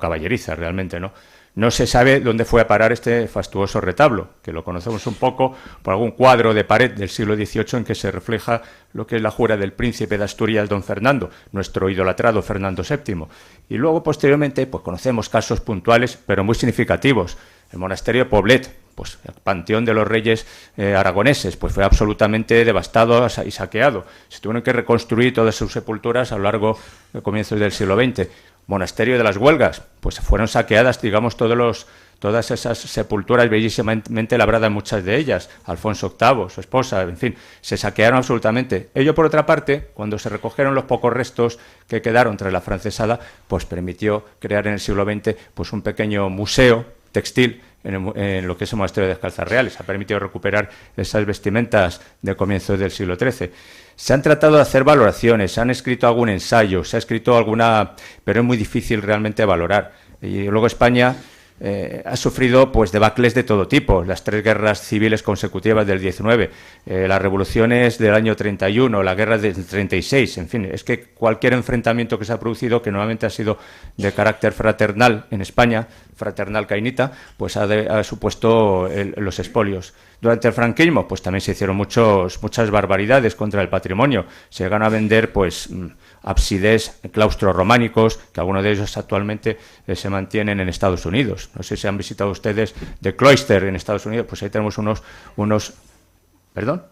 caballeriza realmente, ¿no? No se sabe dónde fue a parar este fastuoso retablo, que lo conocemos un poco por algún cuadro de pared del siglo XVIII en que se refleja lo que es la jura del príncipe de Asturias, don Fernando, nuestro idolatrado Fernando VII. Y luego, posteriormente, pues conocemos casos puntuales, pero muy significativos. El monasterio de Poblet, pues el panteón de los reyes aragoneses, pues fue absolutamente devastado y saqueado. Se tuvieron que reconstruir todas sus sepulturas a lo largo de comienzos del siglo XX. Monasterio de las Huelgas, pues fueron saqueadas, digamos, todas esas sepulturas bellísimamente labradas, muchas de ellas. Alfonso VIII, su esposa, en fin, se saquearon absolutamente. Ello, por otra parte, cuando se recogieron los pocos restos que quedaron tras la francesada, pues permitió crear en el siglo XX pues un pequeño museo textil en lo que es el monasterio de Descalzas Reales. Ha permitido recuperar esas vestimentas de comienzos del siglo XIII. Se han tratado de hacer valoraciones, se han escrito algún ensayo, se ha escrito alguna, pero es muy difícil realmente valorar. Y luego España ha sufrido pues debacles de todo tipo, las 3 guerras civiles consecutivas del 19, las revoluciones del año 31, la guerra del 36, en fin, es que cualquier enfrentamiento que se ha producido, que normalmente ha sido de carácter fraternal en España, fraternal cainita, pues ha supuesto los expolios. Durante el franquismo, pues también se hicieron muchas barbaridades contra el patrimonio. Se llegaron a vender, pues, ábsides, claustros románicos, que algunos de ellos actualmente se mantienen en Estados Unidos. No sé si han visitado ustedes The Cloister en Estados Unidos, pues ahí tenemos unos ¿perdón?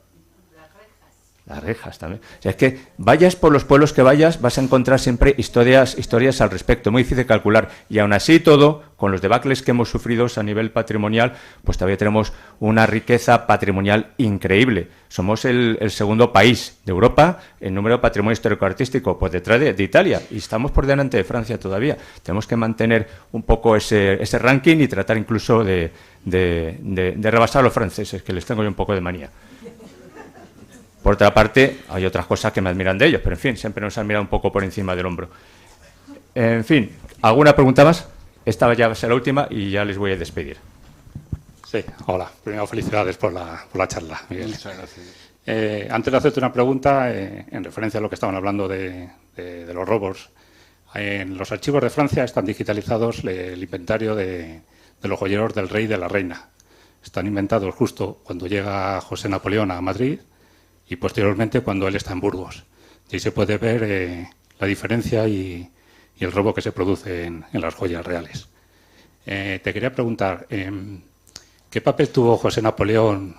Las rejas también. O sea, es que vayas por los pueblos que vayas, vas a encontrar siempre historias al respecto. Muy difícil calcular. Y aún así todo, con los debacles que hemos sufrido a nivel patrimonial, pues todavía tenemos una riqueza patrimonial increíble. Somos el segundo país de Europa en número de patrimonio histórico-artístico, pues detrás de Italia. Y estamos por delante de Francia todavía. Tenemos que mantener un poco ese ranking y tratar incluso de rebasar a los franceses, que les tengo yo un poco de manía. Por otra parte, hay otras cosas que me admiran de ellos, pero en fin, siempre nos han mirado un poco por encima del hombro. En fin, ¿alguna pregunta más? Esta ya va a ser la última y ya les voy a despedir. Sí, hola. Primero, felicidades por la charla, Miguel. Muchas gracias. Antes de hacerte una pregunta, en referencia a lo que estaban hablando de los robos, en los archivos de Francia están digitalizados el inventario de los joyeros del rey y de la reina. Están inventados justo cuando llega José Napoleón a Madrid y posteriormente cuando él está en Burgos. Y ahí se puede ver la diferencia y el robo que se produce en las joyas reales. Te quería preguntar, ¿qué papel tuvo José Napoleón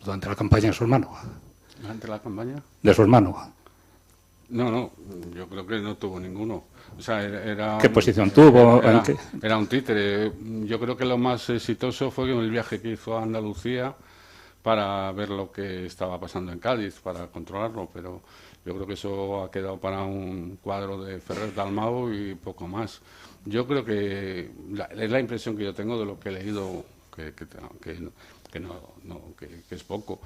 durante la campaña de su hermano? ¿Durante la campaña? De su hermano. No, yo creo que no tuvo ninguno. O sea, ¿Qué posición tuvo? Era un títere. Yo creo que lo más exitoso fue el viaje que hizo a Andalucía para ver lo que estaba pasando en Cádiz, para controlarlo, pero yo creo que eso ha quedado para un cuadro de Ferrer Dalmau y poco más. Yo creo que es la impresión que yo tengo de lo que he leído, que que es poco.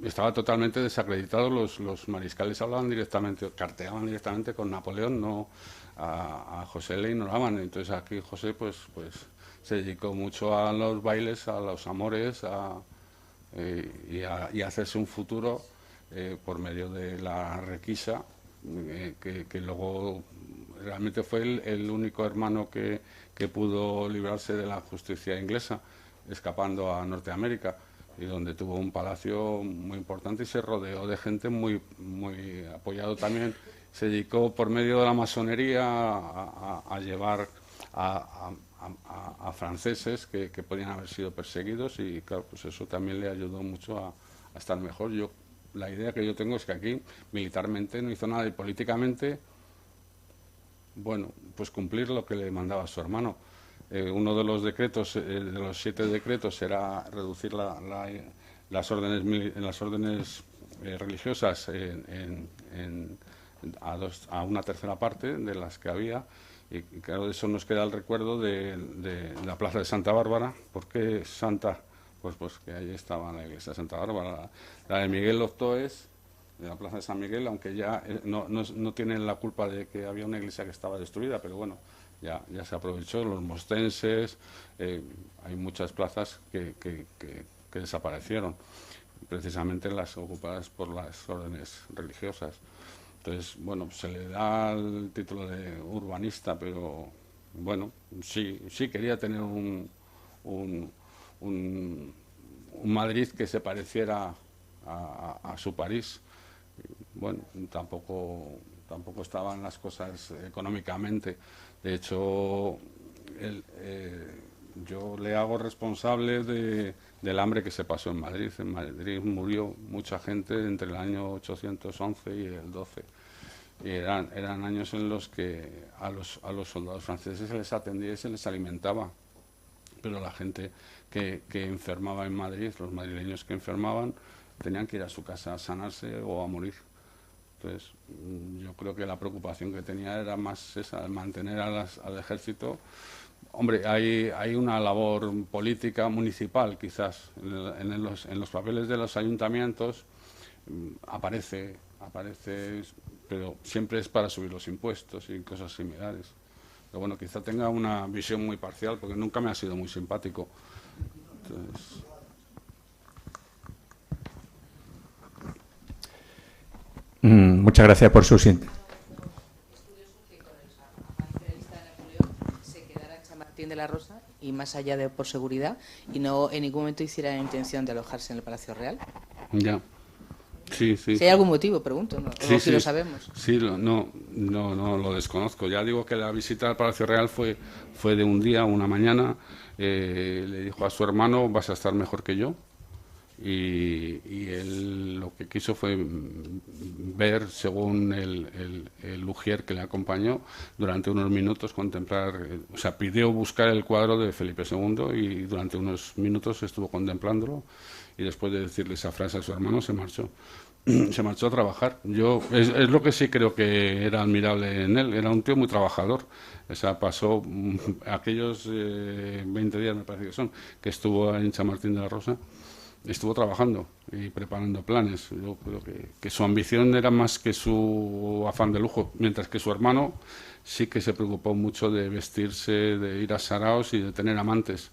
Estaba totalmente desacreditado, los mariscales hablaban directamente, carteaban directamente con Napoleón, no a José le ignoraban. Entonces aquí José pues se dedicó mucho a los bailes, a los amores, y a hacerse un futuro por medio de la requisa, que luego realmente fue el único hermano que pudo librarse de la justicia inglesa, escapando a Norteamérica, y donde tuvo un palacio muy importante y se rodeó de gente muy apoyado también. Se dedicó por medio de la masonería a llevar a franceses que podían haber sido perseguidos, y claro, pues eso también le ayudó mucho a estar mejor. La idea que yo tengo es que aquí militarmente no hizo nada, y políticamente, bueno, pues cumplir lo que le mandaba su hermano. Uno de los decretos, de los 7 decretos, era reducir las órdenes religiosas a una tercera parte de las que había, y claro, de eso nos queda el recuerdo de la plaza de Santa Bárbara. ¿Por qué Santa? Pues que ahí estaba la iglesia de Santa Bárbara. La de Miguel los Toes, de la plaza de San Miguel, aunque ya no tienen la culpa de que había una iglesia que estaba destruida, pero bueno, ya se aprovechó. Los mostenses, hay muchas plazas que desaparecieron, precisamente las ocupadas por las órdenes religiosas. Entonces, bueno, se le da el título de urbanista, pero bueno, sí quería tener un Madrid que se pareciera a su París. Bueno, tampoco estaban las cosas económicamente. De hecho, yo le hago responsable del hambre que se pasó en Madrid. En Madrid murió mucha gente entre el año 811 y el 12. Y eran años en los que a los soldados franceses se les atendía y se les alimentaba. Pero la gente que enfermaba en Madrid, los madrileños que enfermaban, tenían que ir a su casa a sanarse o a morir. Entonces, yo creo que la preocupación que tenía era más esa, mantener al ejército. Hombre, hay una labor política municipal, quizás, en los papeles de los ayuntamientos aparece, pero siempre es para subir los impuestos y cosas similares. Pero bueno, quizá tenga una visión muy parcial, porque nunca me ha sido muy simpático. Entonces... Muchas gracias por su... Se quedara en San Martín de la Rosa, y más allá de por seguridad, y no en ningún momento hiciera la intención de alojarse en el Palacio Real. Ya. Sí. Si hay algún motivo, pregunto, ¿no? Sí, si lo sabemos. Sí, no lo desconozco. Ya digo que la visita al Palacio Real fue de un día, una mañana. Le dijo a su hermano: vas a estar mejor que yo. Y él lo que quiso fue ver, según el ujier que le acompañó, durante unos minutos contemplar, o sea, pidió buscar el cuadro de Felipe II, y durante unos minutos estuvo contemplándolo, y después de decirle esa frase a su hermano se marchó a trabajar. Es lo que sí creo que era admirable en él. Era un tío muy trabajador. O sea, pasó aquellos 20 días, me parece que estuvo en San Martín de la Rosa. Estuvo trabajando y preparando planes. Yo creo que su ambición era más que su afán de lujo, mientras que su hermano sí que se preocupó mucho de vestirse, de ir a saraos y de tener amantes,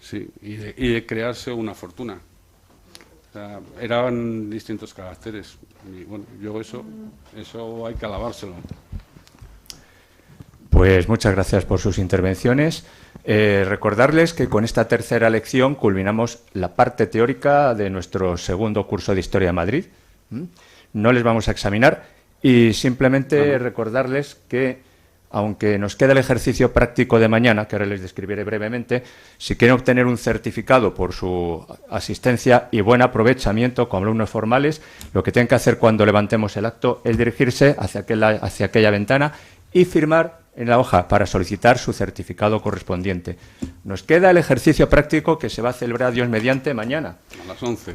sí, y de crearse una fortuna. O sea, eran distintos caracteres, y bueno, yo eso hay que alabárselo. Pues muchas gracias por sus intervenciones. Recordarles que con esta tercera lección culminamos la parte teórica de nuestro segundo curso de Historia de Madrid. No les vamos a examinar, y simplemente recordarles que, aunque nos queda el ejercicio práctico de mañana, que ahora les describiré brevemente, si quieren obtener un certificado por su asistencia y buen aprovechamiento como alumnos formales, lo que tienen que hacer cuando levantemos el acto es dirigirse hacia aquella ventana y firmar en la hoja para solicitar su certificado correspondiente. Nos queda el ejercicio práctico, que se va a celebrar, Dios mediante, mañana. A las 11,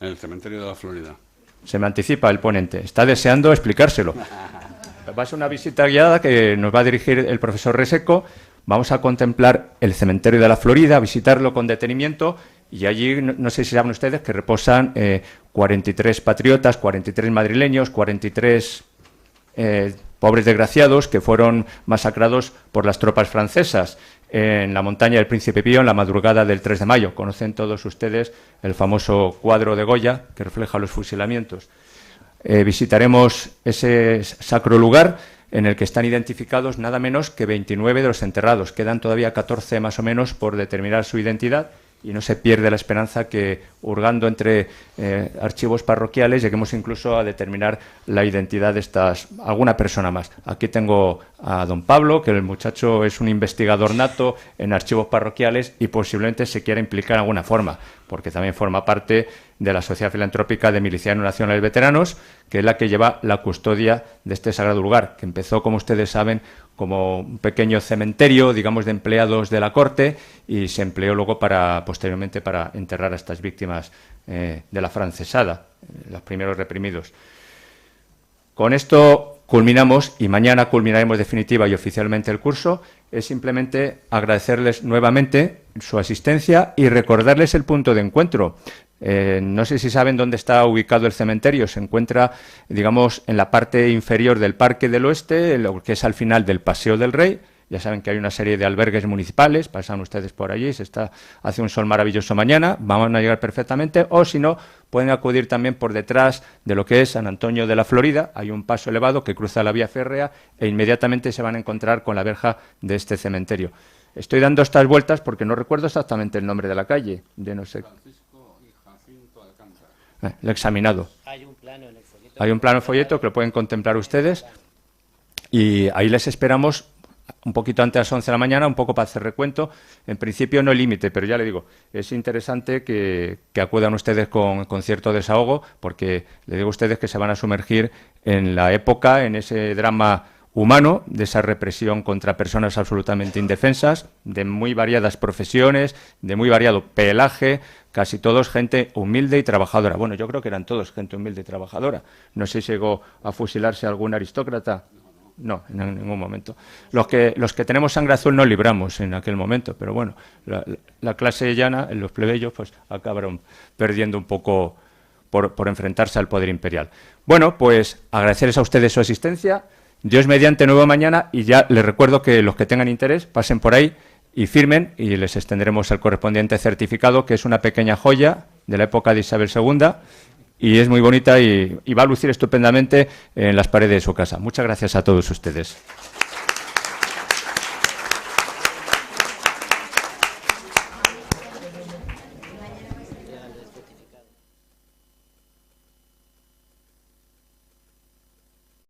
en el cementerio de la Florida. Se me anticipa el ponente. Está deseando explicárselo. Va a ser una visita guiada que nos va a dirigir el profesor Reseco. vamos a contemplar el cementerio de la Florida, visitarlo con detenimiento, y allí, no sé si saben ustedes, que reposan 43 patriotas, 43 madrileños, 43 pobres desgraciados que fueron masacrados por las tropas francesas en la montaña del Príncipe Pío en la madrugada del 3 de mayo. Conocen todos ustedes el famoso cuadro de Goya que refleja los fusilamientos. Visitaremos ese sacro lugar en el que están identificados nada menos que 29 de los enterrados. Quedan todavía 14 más o menos por determinar su identidad, y no se pierde la esperanza que, hurgando entre archivos parroquiales, lleguemos incluso a determinar la identidad de alguna persona más. Aquí tengo a don Pablo, que el muchacho es un investigador nato en archivos parroquiales y posiblemente se quiera implicar en alguna forma, porque también forma parte de la Sociedad Filantrópica de Milicianos Nacionales Veteranos, que es la que lleva la custodia de este sagrado lugar, que empezó, como ustedes saben, como un pequeño cementerio, digamos, de empleados de la corte, y se empleó luego posteriormente para enterrar a estas víctimas de la francesada, los primeros reprimidos. Con esto culminamos, y mañana culminaremos definitiva y oficialmente el curso. Es simplemente agradecerles nuevamente su asistencia y recordarles el punto de encuentro. No sé si saben dónde está ubicado el cementerio. Se encuentra, digamos, en la parte inferior del Parque del Oeste, lo que es al final del Paseo del Rey. Ya saben que hay una serie de albergues municipales, pasan ustedes por allí, hace un sol maravilloso mañana, van a llegar perfectamente, o si no, pueden acudir también por detrás de lo que es San Antonio de la Florida. Hay un paso elevado que cruza la vía férrea e inmediatamente se van a encontrar con la verja de este cementerio. Estoy dando estas vueltas porque no recuerdo exactamente el nombre de la calle, de no sé. Francisco y Jacinto Alcántara. Lo he examinado. Hay un plano en el folleto. Hay un plano en folleto que lo pueden contemplar ustedes, y ahí les esperamos un poquito antes de las 11 de la mañana, un poco para hacer recuento. En principio no hay límite, pero ya le digo, es interesante que acudan ustedes con cierto desahogo, porque le digo a ustedes que se van a sumergir en la época, en ese drama humano, de esa represión contra personas absolutamente indefensas, de muy variadas profesiones, de muy variado pelaje, casi todos gente humilde y trabajadora. Bueno, yo creo que eran todos gente humilde y trabajadora. No sé si llegó a fusilarse algún aristócrata. No, en ningún momento. Los que tenemos sangre azul no libramos en aquel momento, pero bueno, la clase llana, los plebeyos, pues acabaron perdiendo un poco por enfrentarse al poder imperial. Bueno, pues agradecerles a ustedes su asistencia. Dios mediante, nuevo mañana, y ya les recuerdo que los que tengan interés pasen por ahí y firmen, y les extenderemos el correspondiente certificado, que es una pequeña joya de la época de Isabel II, y es muy bonita y va a lucir estupendamente en las paredes de su casa. Muchas gracias a todos ustedes.